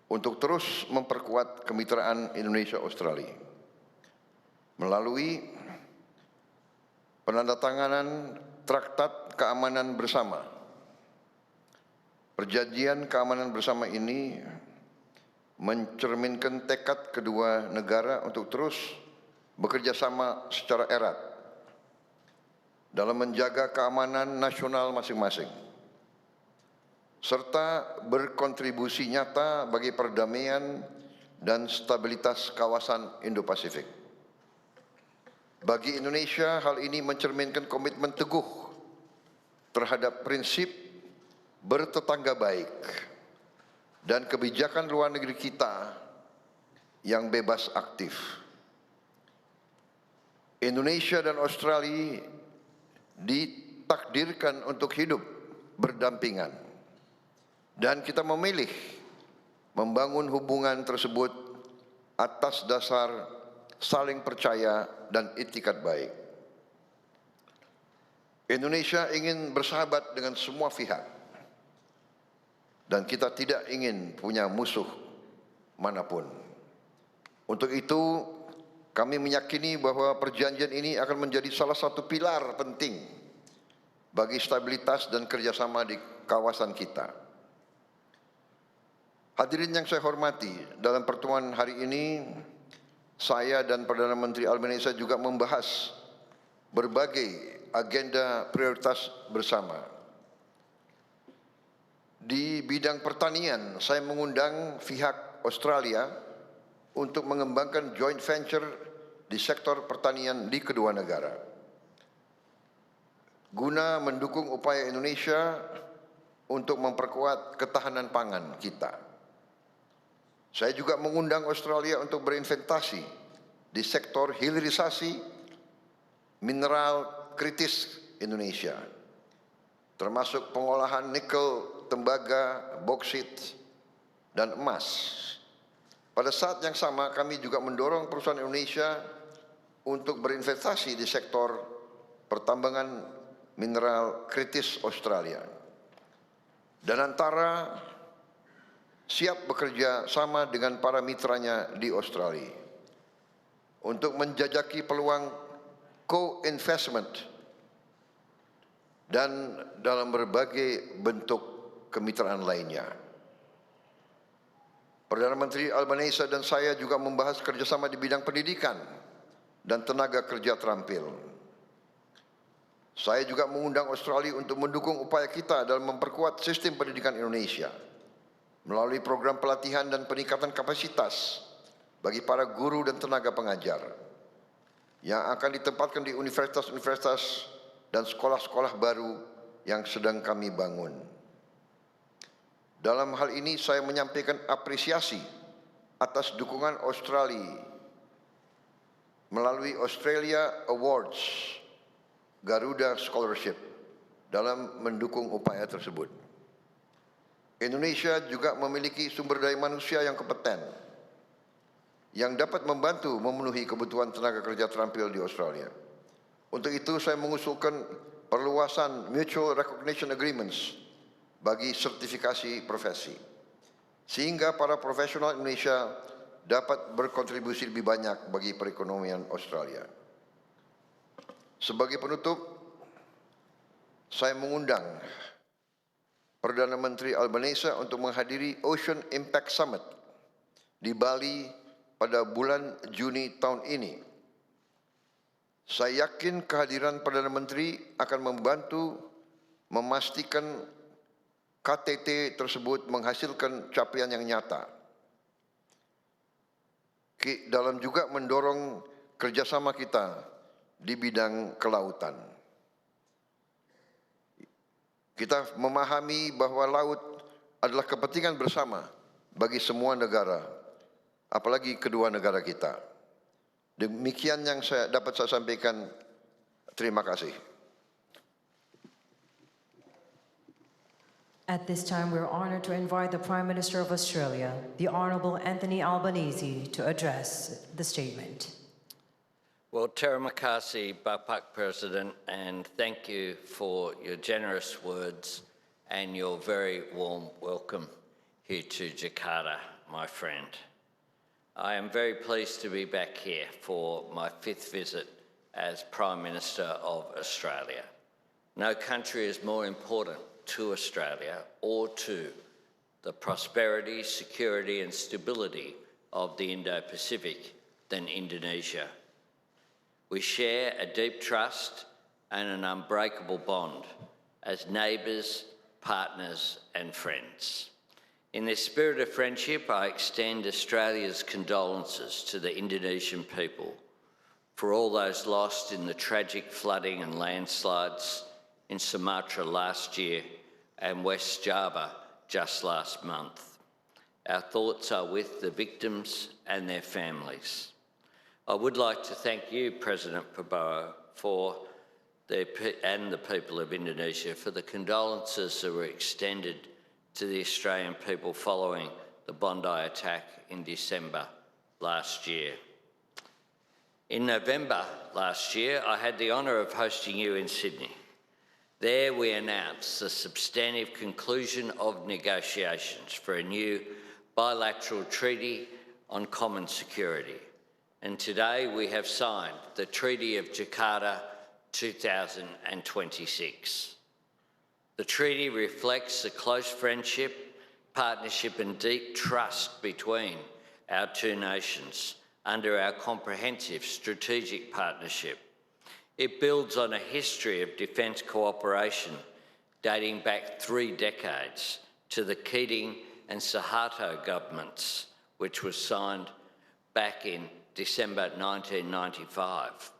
untuk terus memperkuat kemitraan Indonesia-Australia melalui penandatanganan Traktat Keamanan Bersama. Perjanjian keamanan bersama ini mencerminkan tekad kedua negara untuk terus bekerja sama secara erat dalam menjaga keamanan nasional masing-masing, serta berkontribusi nyata bagi perdamaian dan stabilitas kawasan Indo-Pasifik. Bagi Indonesia, hal ini mencerminkan komitmen teguh terhadap prinsip bertetangga baik dan kebijakan luar negeri kita yang bebas aktif. Indonesia dan Australia ditakdirkan untuk hidup berdampingan, dan kita memilih membangun hubungan tersebut atas dasar saling percaya dan itikat baik. Indonesia ingin bersahabat dengan semua pihak, dan kita tidak ingin punya musuh manapun. Untuk itu, kami meyakini bahwa perjanjian ini akan menjadi salah satu pilar penting bagi stabilitas dan kerjasama di kawasan kita. Hadirin yang saya hormati, dalam pertemuan hari ini, saya dan Perdana Menteri Indonesia juga membahas berbagai agenda prioritas bersama. Di bidang pertanian, saya mengundang pihak Australia untuk mengembangkan joint venture di sektor pertanian di kedua negara, guna mendukung upaya Indonesia untuk memperkuat ketahanan pangan kita. Saya juga mengundang Australia untuk berinvestasi di sektor hilirisasi mineral kritis Indonesia, termasuk pengolahan nikel, tembaga, boksit, dan emas. Pada saat yang sama, kami juga mendorong perusahaan Indonesia untuk berinvestasi di sektor pertambangan mineral kritis Australia. Dan antara siap bekerja sama dengan para mitranya di Australia untuk menjajaki peluang co-investment dan dalam berbagai bentuk kemitraan lainnya. Perdana Menteri Indonesia dan saya juga membahas kerjasama di bidang pendidikan dan tenaga kerja terampil. Saya juga mengundang Australia untuk mendukung upaya kita dalam memperkuat sistem pendidikan Indonesia melalui program pelatihan dan peningkatan kapasitas bagi para guru dan tenaga pengajar yang akan ditempatkan di universitas-universitas dan sekolah-sekolah baru yang sedang kami bangun. Dalam hal ini saya menyampaikan apresiasi atas dukungan Australia melalui Australia Awards Garuda Scholarship dalam mendukung upaya tersebut. Indonesia juga memiliki sumber daya manusia yang kompeten yang dapat membantu memenuhi kebutuhan tenaga kerja terampil di Australia. Untuk itu saya mengusulkan perluasan Mutual Recognition Agreements bagi sertifikasi profesi, sehingga para profesional Indonesia dapat berkontribusi lebih banyak bagi perekonomian Australia. Sebagai penutup, saya mengundang Perdana Menteri Indonesia untuk menghadiri Ocean Impact Summit di Bali pada bulan Juni tahun ini. Saya yakin kehadiran Perdana Menteri akan membantu memastikan KTT tersebut menghasilkan capaian yang nyata. Dalam juga mendorong kerjasama kita di bidang kelautan. Kita memahami bahwa laut adalah kepentingan bersama bagi semua negara, apalagi kedua negara kita. Demikian yang dapat saya sampaikan. Terima kasih. At this time, we're honored to invite the Prime Minister of Australia, the Honourable Anthony Albanese, to address the statement. Well, terima kasih, Bapak President, and thank you for your generous words and your very warm welcome here to Jakarta, my friend. I am very pleased to be back here for my 5th visit as Prime Minister of Australia. No country is more important to Australia or to the prosperity, security and stability of the Indo-Pacific than Indonesia. We share a deep trust and an unbreakable bond as neighbours, partners and friends. In this spirit of friendship, I extend Australia's condolences to the Indonesian people for all those lost in the tragic flooding and landslides in Sumatra last year and West Java just last month. Our thoughts are with the victims and their families. I would like to thank you, President Prabowo, and the people of Indonesia for the condolences that were extended to the Australian people following the Bondi attack in December last year. In November last year, I had the honour of hosting you in Sydney. There we announced the substantive conclusion of negotiations for a new bilateral treaty on common security. And today we have signed the Treaty of Jakarta 2026. The treaty reflects the close friendship, partnership and deep trust between our two nations under our comprehensive strategic partnership. It builds on a history of defence cooperation dating back 3 decades to the Keating and Suharto governments, which was signed back in December 1995.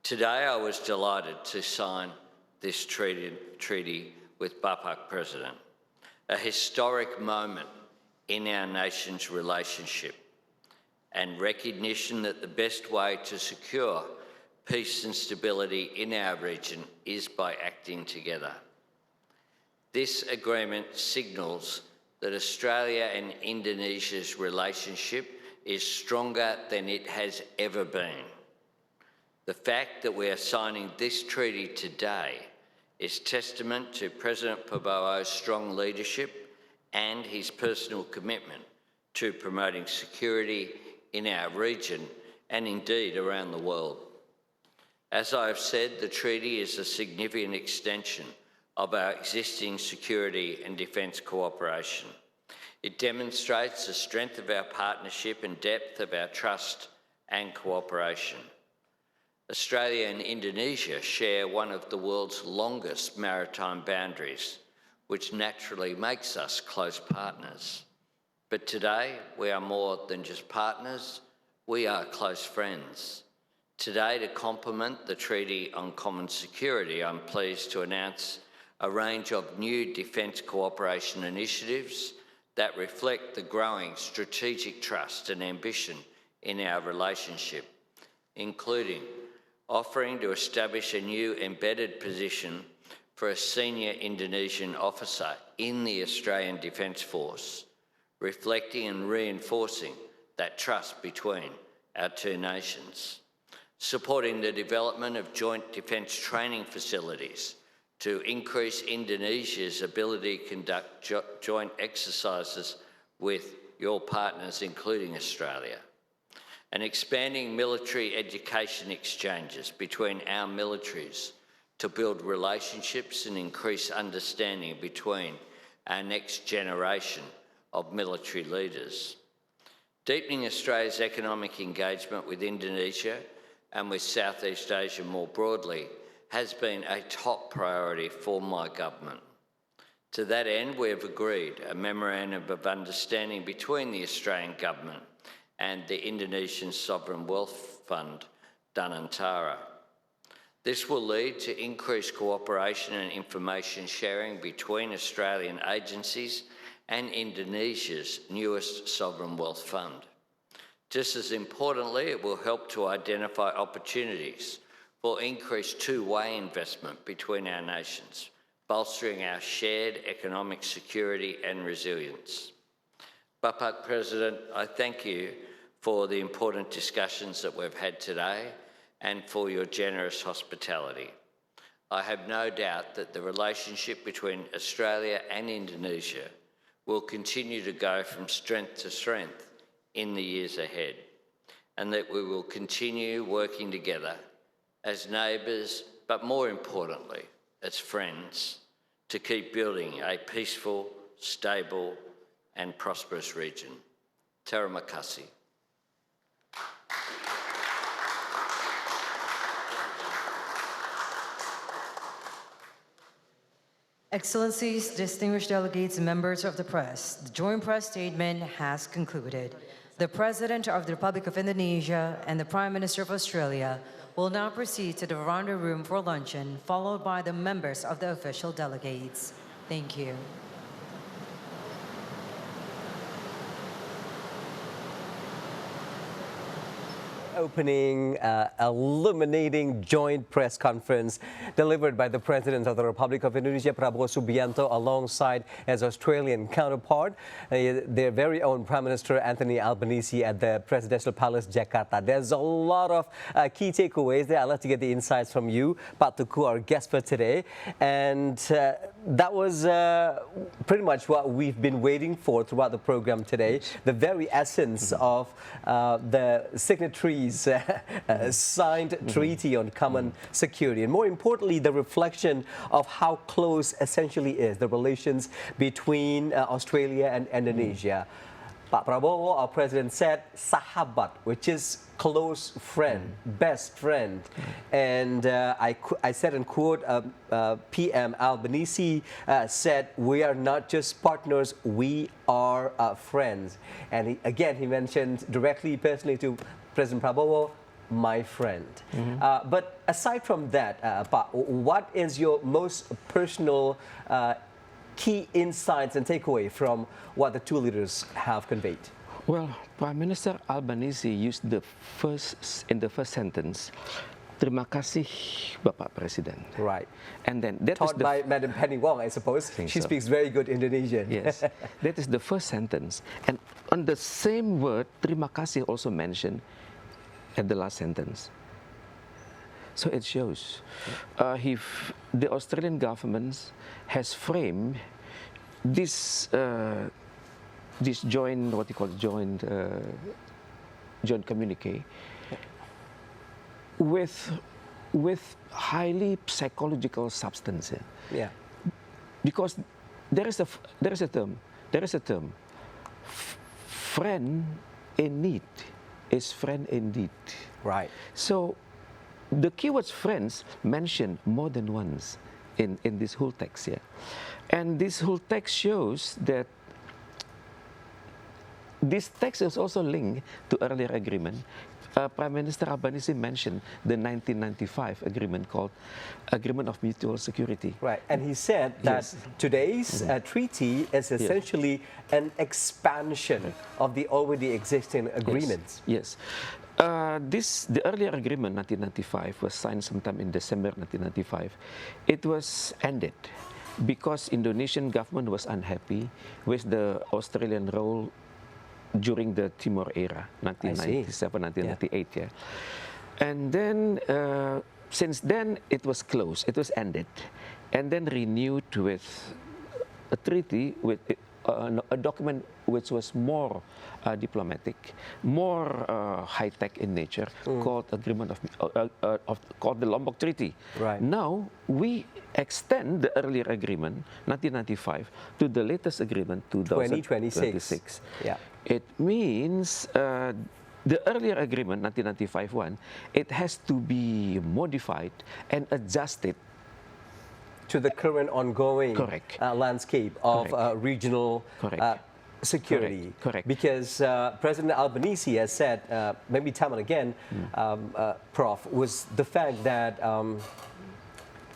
Today I was delighted to sign this treaty with Bapak President, a historic moment in our nation's relationship and recognition that the best way to secure peace and stability in our region is by acting together. This agreement signals that Australia and Indonesia's relationship is stronger than it has ever been. The fact that we are signing this treaty today is testament to President Prabowo's strong leadership and his personal commitment to promoting security in our region and indeed around the world. As I have said, the treaty is a significant extension of our existing security and defence cooperation. It demonstrates the strength of our partnership and depth of our trust and cooperation. Australia and Indonesia share one of the world's longest maritime boundaries, which naturally makes us close partners. But today, we are more than just partners, we are close friends. Today, to complement the Treaty on Common Security, I'm pleased to announce a range of new defence cooperation initiatives that reflect the growing strategic trust and ambition in our relationship, including offering to establish a new embedded position for a senior Indonesian officer in the Australian Defence Force, reflecting and reinforcing that trust between our two nations, supporting the development of joint defence training facilities to increase Indonesia's ability to conduct joint exercises with your partners, including Australia, and expanding military education exchanges between our militaries to build relationships and increase understanding between our next generation of military leaders. Deepening Australia's economic engagement with Indonesia and with Southeast Asia more broadly has been a top priority for my government. To that end, we have agreed a Memorandum of Understanding between the Australian Government and the Indonesian Sovereign Wealth Fund, Danantara. This will lead to increased cooperation and information sharing between Australian agencies and Indonesia's newest sovereign wealth fund. Just as importantly, it will help to identify opportunities for increased two-way investment between our nations, bolstering our shared economic security and resilience. Bapak President, I thank you for the important discussions that we've had today and for your generous hospitality. I have no doubt that the relationship between Australia and Indonesia will continue to go from strength to strength in the years ahead, and that we will continue working together as neighbours, but more importantly, as friends, to keep building a peaceful, stable and prosperous region. Terima kasih. Excellencies, distinguished delegates, and members of the press, the joint press statement has concluded. The President of the Republic of Indonesia and the Prime Minister of Australia will now proceed to the veranda room for luncheon, followed by the members of the official delegates. Thank you. Opening, illuminating joint press conference delivered by the President of the Republic of Indonesia, Prabowo Subianto, alongside his Australian counterpart, their very own Prime Minister Anthony Albanese at the Presidential Palace, Jakarta. There's a lot of key takeaways there. I'd like to get the insights from you, Pak Tuku, our guest for today. And that was pretty much what we've been waiting for throughout the program today. The very essence of the signatories signed treaty on common security, and more importantly, the reflection of how close essentially is the relations between Australia and Indonesia. Pak Prabowo, our president, said sahabat, which is close friend, best friend. And I said and quote, PM Albanese said, we are not just partners, we are friends. And he mentioned directly, personally to President Prabowo, my friend. But aside from that, Pak, what is your most personal key insights and takeaway from what the two leaders have conveyed? Well, Prime Minister Albanese used in the first sentence, terima kasih, Bapak Presiden. Right. And then that taught by Madam Penny Wong, I suppose. She speaks very good Indonesian. Yes, that is the first sentence. And on the same word, terima kasih also mentioned at the last sentence. So it shows the Australian government has framed this joint, what you call joint communique, with highly psychological substance. Yeah. Because there is a term. Friend in need is friend indeed. Right. So the keywords friends mentioned more than once in this whole text here. And this whole text shows that this text is also linked to earlier agreement Prime Minister Albanese mentioned the 1995 agreement called Agreement of Mutual Security. Right, and he said that Yes. today's treaty is essentially an expansion of the already existing agreements. Yes. The earlier agreement, 1995, was signed sometime in December 1995. It was ended because Indonesian government was unhappy with the Australian role during the Timor era, 1997, 1998. Yeah. And then, since then, it was closed, it was ended, and then renewed with a treaty with a document which was more diplomatic, more high-tech in nature, called Agreement called the Lombok Treaty. Right. Now we extend the earlier agreement, 1995, to the latest agreement, 2026. Yeah. It means the earlier agreement, 1995 one, it has to be modified and adjusted To the current ongoing Correct. Landscape of Correct. regional Correct. security. Correct. Because President Albanese has said, maybe time and again, Prof, was the fact that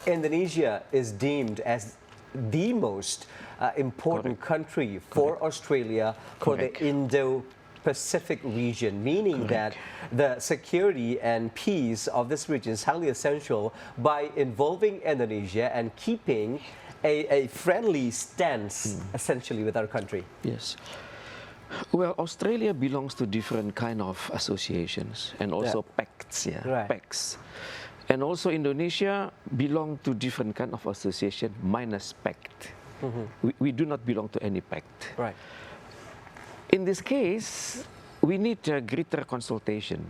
Indonesia is deemed as the most important country for Australia, for the Indo-Pacific region, meaning that the security and peace of this region is highly essential by involving Indonesia and keeping a friendly stance, essentially, with our country. Yes. Well, Australia belongs to different kind of associations and also pacts, Right. pacts. And also Indonesia belong to different kind of association minus pact. We do not belong to any pact. Right. In this case, we need a greater consultation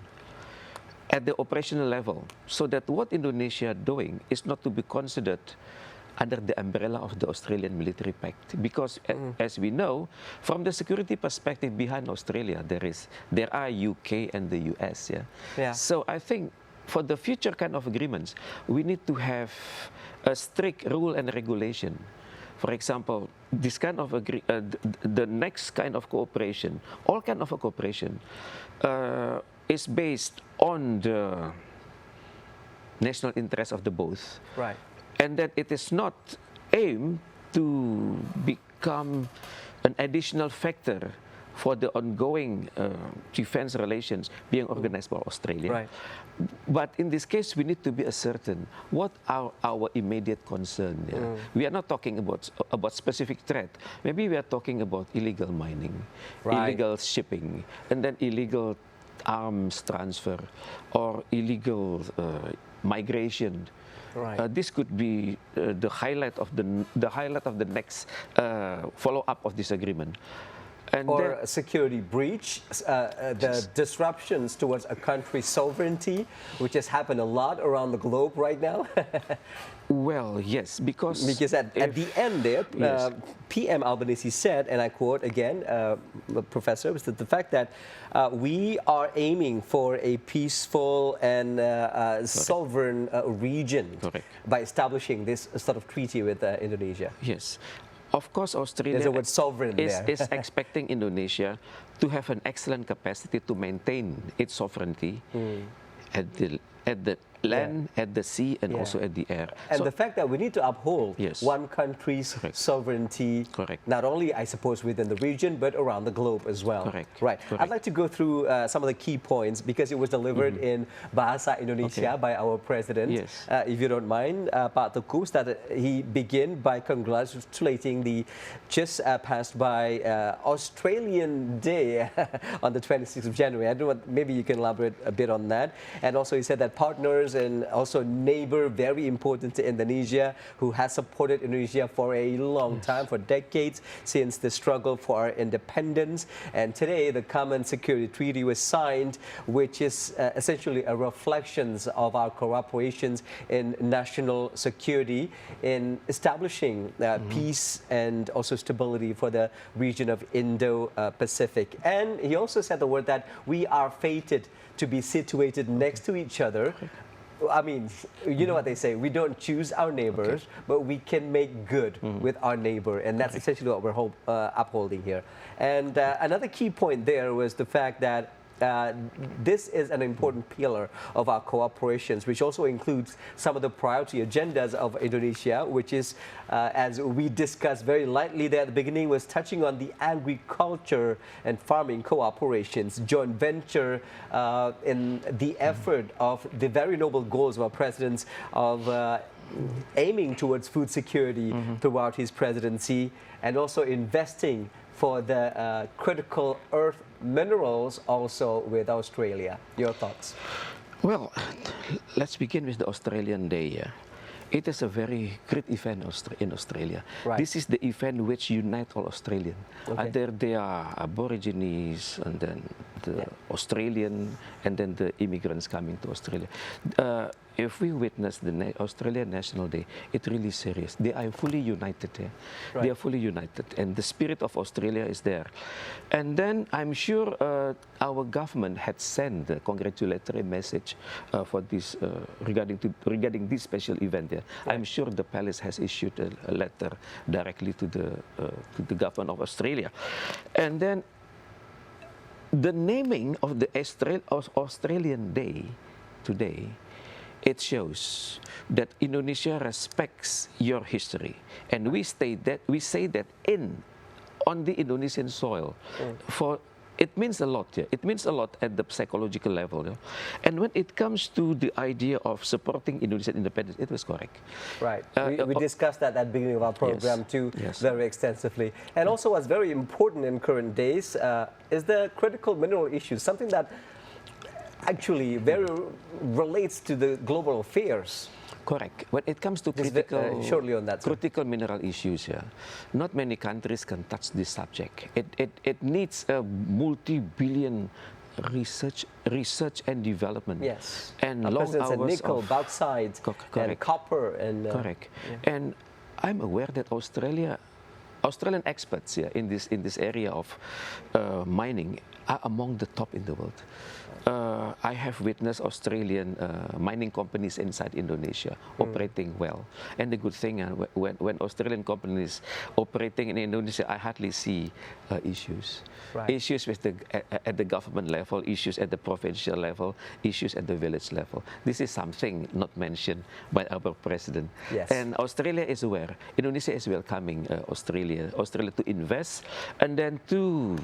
at the operational level so that what Indonesia doing is not to be considered under the umbrella of the Australian military pact. Because as we know, from the security perspective behind Australia, there are UK and the US. Yeah. So I think for the future kind of agreements, we need to have a strict rule and regulation. For example, this kind of the next kind of cooperation, all kind of a cooperation, is based on the national interest of the both. Right. And that it is not aimed to become an additional factor for the ongoing defense relations being organized by Australia. Right. But in this case, we need to be certain what are our immediate concern. We are not talking about specific threat. Maybe we are talking about illegal mining, illegal shipping, and then illegal arms transfer or illegal migration. Right. This could be the highlight of the next follow-up of this agreement. And or a security breach, the disruptions towards a country's sovereignty, which has happened a lot around the globe right now. Well, yes, because at the end there, PM Albanese said, and I quote again, Professor, was that the fact that we are aiming for a peaceful and sovereign region by establishing this sort of treaty with Indonesia. Yes. Of course, Australia There's the word sovereign is there. expecting Indonesia to have an excellent capacity to maintain its sovereignty at the land, at the sea, and also at the air. And So the fact that we need to uphold Yes. one country's sovereignty, not only, I suppose, within the region, but around the globe as well. Correct. Right. Correct. I'd like to go through some of the key points because it was delivered in Bahasa Indonesia by our president. Yes. If you don't mind, Pak Teguh started, he began by congratulating the just passed by Australian Day on the 26th of January. I don't know, maybe you can elaborate a bit on that. And also he said that partners and also neighbor, very important to Indonesia, who has supported Indonesia for a long time, for decades, since the struggle for our independence. And today, the Common Security Treaty was signed, which is essentially a reflection of our cooperations in national security, in establishing peace and also stability for the region of Indo-Pacific. And he also said the word that we are fated to be situated next to each other. I mean, you know what they say, we don't choose our neighbors, but we can make good with our neighbor. And that's essentially what we're upholding here. And another key point there was the fact that this is an important pillar of our cooperations, which also includes some of the priority agendas of Indonesia, which is, as we discussed very lightly there at the beginning, was touching on the agriculture and farming cooperations, joint venture in the effort of the very noble goals of our presidents of aiming towards food security throughout his presidency, and also investing for the critical earth minerals also with Australia. Your thoughts? Well, let's begin with the Australian Day. Yeah. It is a very great event in Australia. Right. This is the event which unites all Australians. Okay. Either they are Aborigines and then the Australian and then the immigrants coming to Australia. If we witness the Australian National Day, it's really serious. They are fully united here. Right. They are fully united, and the spirit of Australia is there. And then I'm sure our government had sent a congratulatory message for this regarding this special event. Yeah. I'm sure the palace has issued a letter directly to the government of Australia, and then the naming of the Australian Day today. It shows that Indonesia respects your history, and we say that on the Indonesian soil, it means a lot. Yeah. It means a lot at the psychological level. Yeah. And when it comes to the idea of supporting Indonesian independence, it was correct. Right. We discussed that at the beginning of our program too, very extensively. And also what's very important in current days is the critical mineral issues, something that actually very relates to the global affairs. Correct. When it comes to shortly on that, critical mineral issues, yeah, not many countries can touch this subject. It needs a multi-billion research and development. Yes. And our long hours nickel, of bauxite, and copper, and correct. Yeah. And I'm aware that Australian experts here in this area of mining are among the top in the world. I have witnessed Australian mining companies inside Indonesia operating well. And the good thing, when Australian companies operating in Indonesia, I hardly see issues. Right. Issues at the government level, issues at the provincial level, issues at the village level. This is something not mentioned by our president. Yes. And Australia is aware. Indonesia is welcoming Australia to invest and then to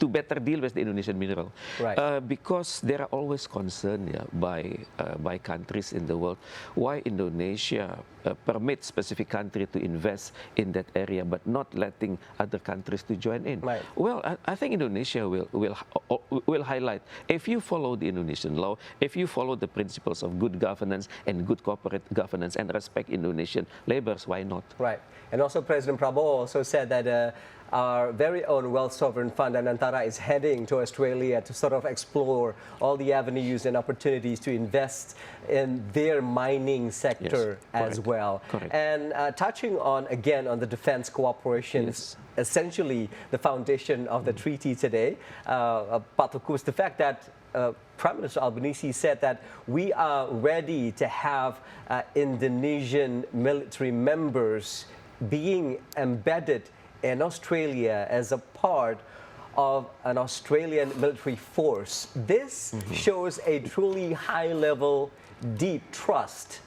better deal with the Indonesian mineral. Right. Because there are always concerns by countries in the world why Indonesia permits specific country to invest in that area but not letting other countries to join in. Right. Well, I think Indonesia will highlight, if you follow the Indonesian law, if you follow the principles of good governance and good corporate governance and respect Indonesian laborers, why not? Right. And also President Prabowo also said that our very own wealth sovereign fund Anantara is heading to Australia to sort of explore all the avenues and opportunities to invest in their mining sector as well. Correct. And touching on the defense cooperation, essentially the foundation of the treaty today, Pak Tukus, the fact that Prime Minister Albanese said that we are ready to have Indonesian military members being embedded in Australia as a part of an Australian military force. This shows a truly high-level, deep trust.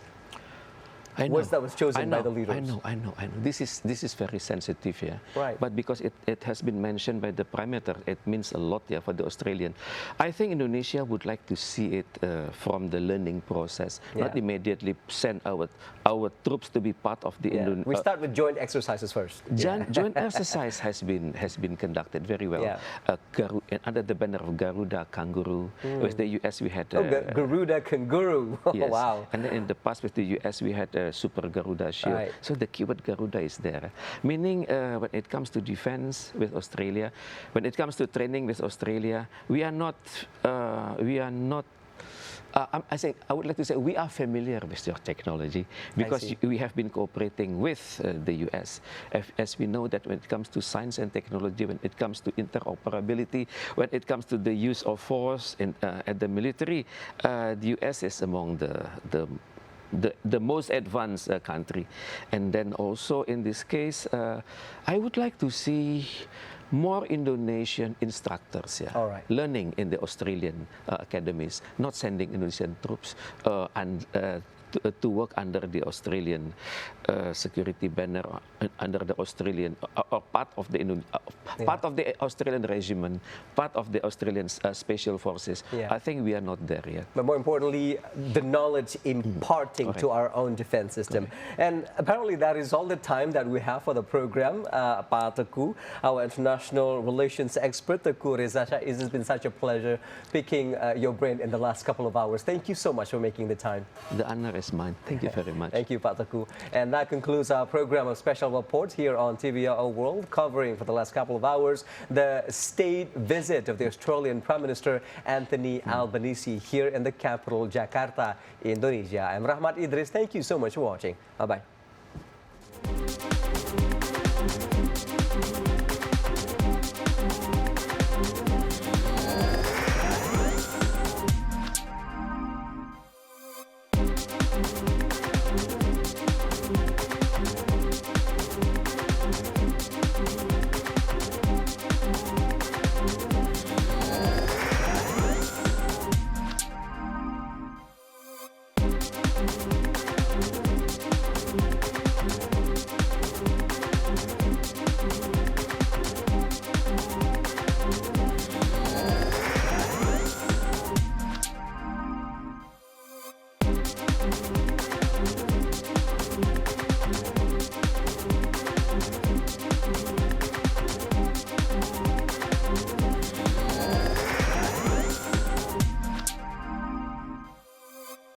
Words that was chosen by the leaders. I know. This is very sensitive here. Right. But because it has been mentioned by the Prime Minister, it means a lot here for the Australian. I think Indonesia would like to see it from the learning process, not immediately send our troops to be part of the we start with joint exercises first. Joint exercise has been conducted very well. Under the banner of Garuda Kangaroo. With the US we had Garuda Kangaroo. Yes. Wow. And then in the past with the US we had Super Garuda shield. Right. So the keyword Garuda is there. Meaning when it comes to defense with Australia, when it comes to training with Australia, I would like to say we are familiar with your technology because we have been cooperating with the US. As we know that when it comes to science and technology, when it comes to interoperability, when it comes to the use of force at the military, the US is among the most advanced country. And then also in this case, I would like to see more Indonesian instructors, All right. learning in the Australian academies, not sending Indonesian troops to work under the Australian security banner, under the Australian or part of the Australian regiment, part of the Australian special forces. Yeah. I think we are not there yet. But more importantly, the knowledge imparting to our own defense system. And apparently that is all the time that we have for the program. Pak Teguh, our international relations expert, Teguh Reza Shah, it has been such a pleasure picking your brain in the last couple of hours. Thank you so much for making the time. The honor is mine. Thank you very much. Thank you, Pak Teguh. And that concludes our program of special reports here on TVO World, covering for the last couple of hours the state visit of the Australian Prime Minister Anthony Albanese here in the capital, Jakarta, Indonesia. I'm Rahmat Idris. Thank you so much for watching. Bye-bye.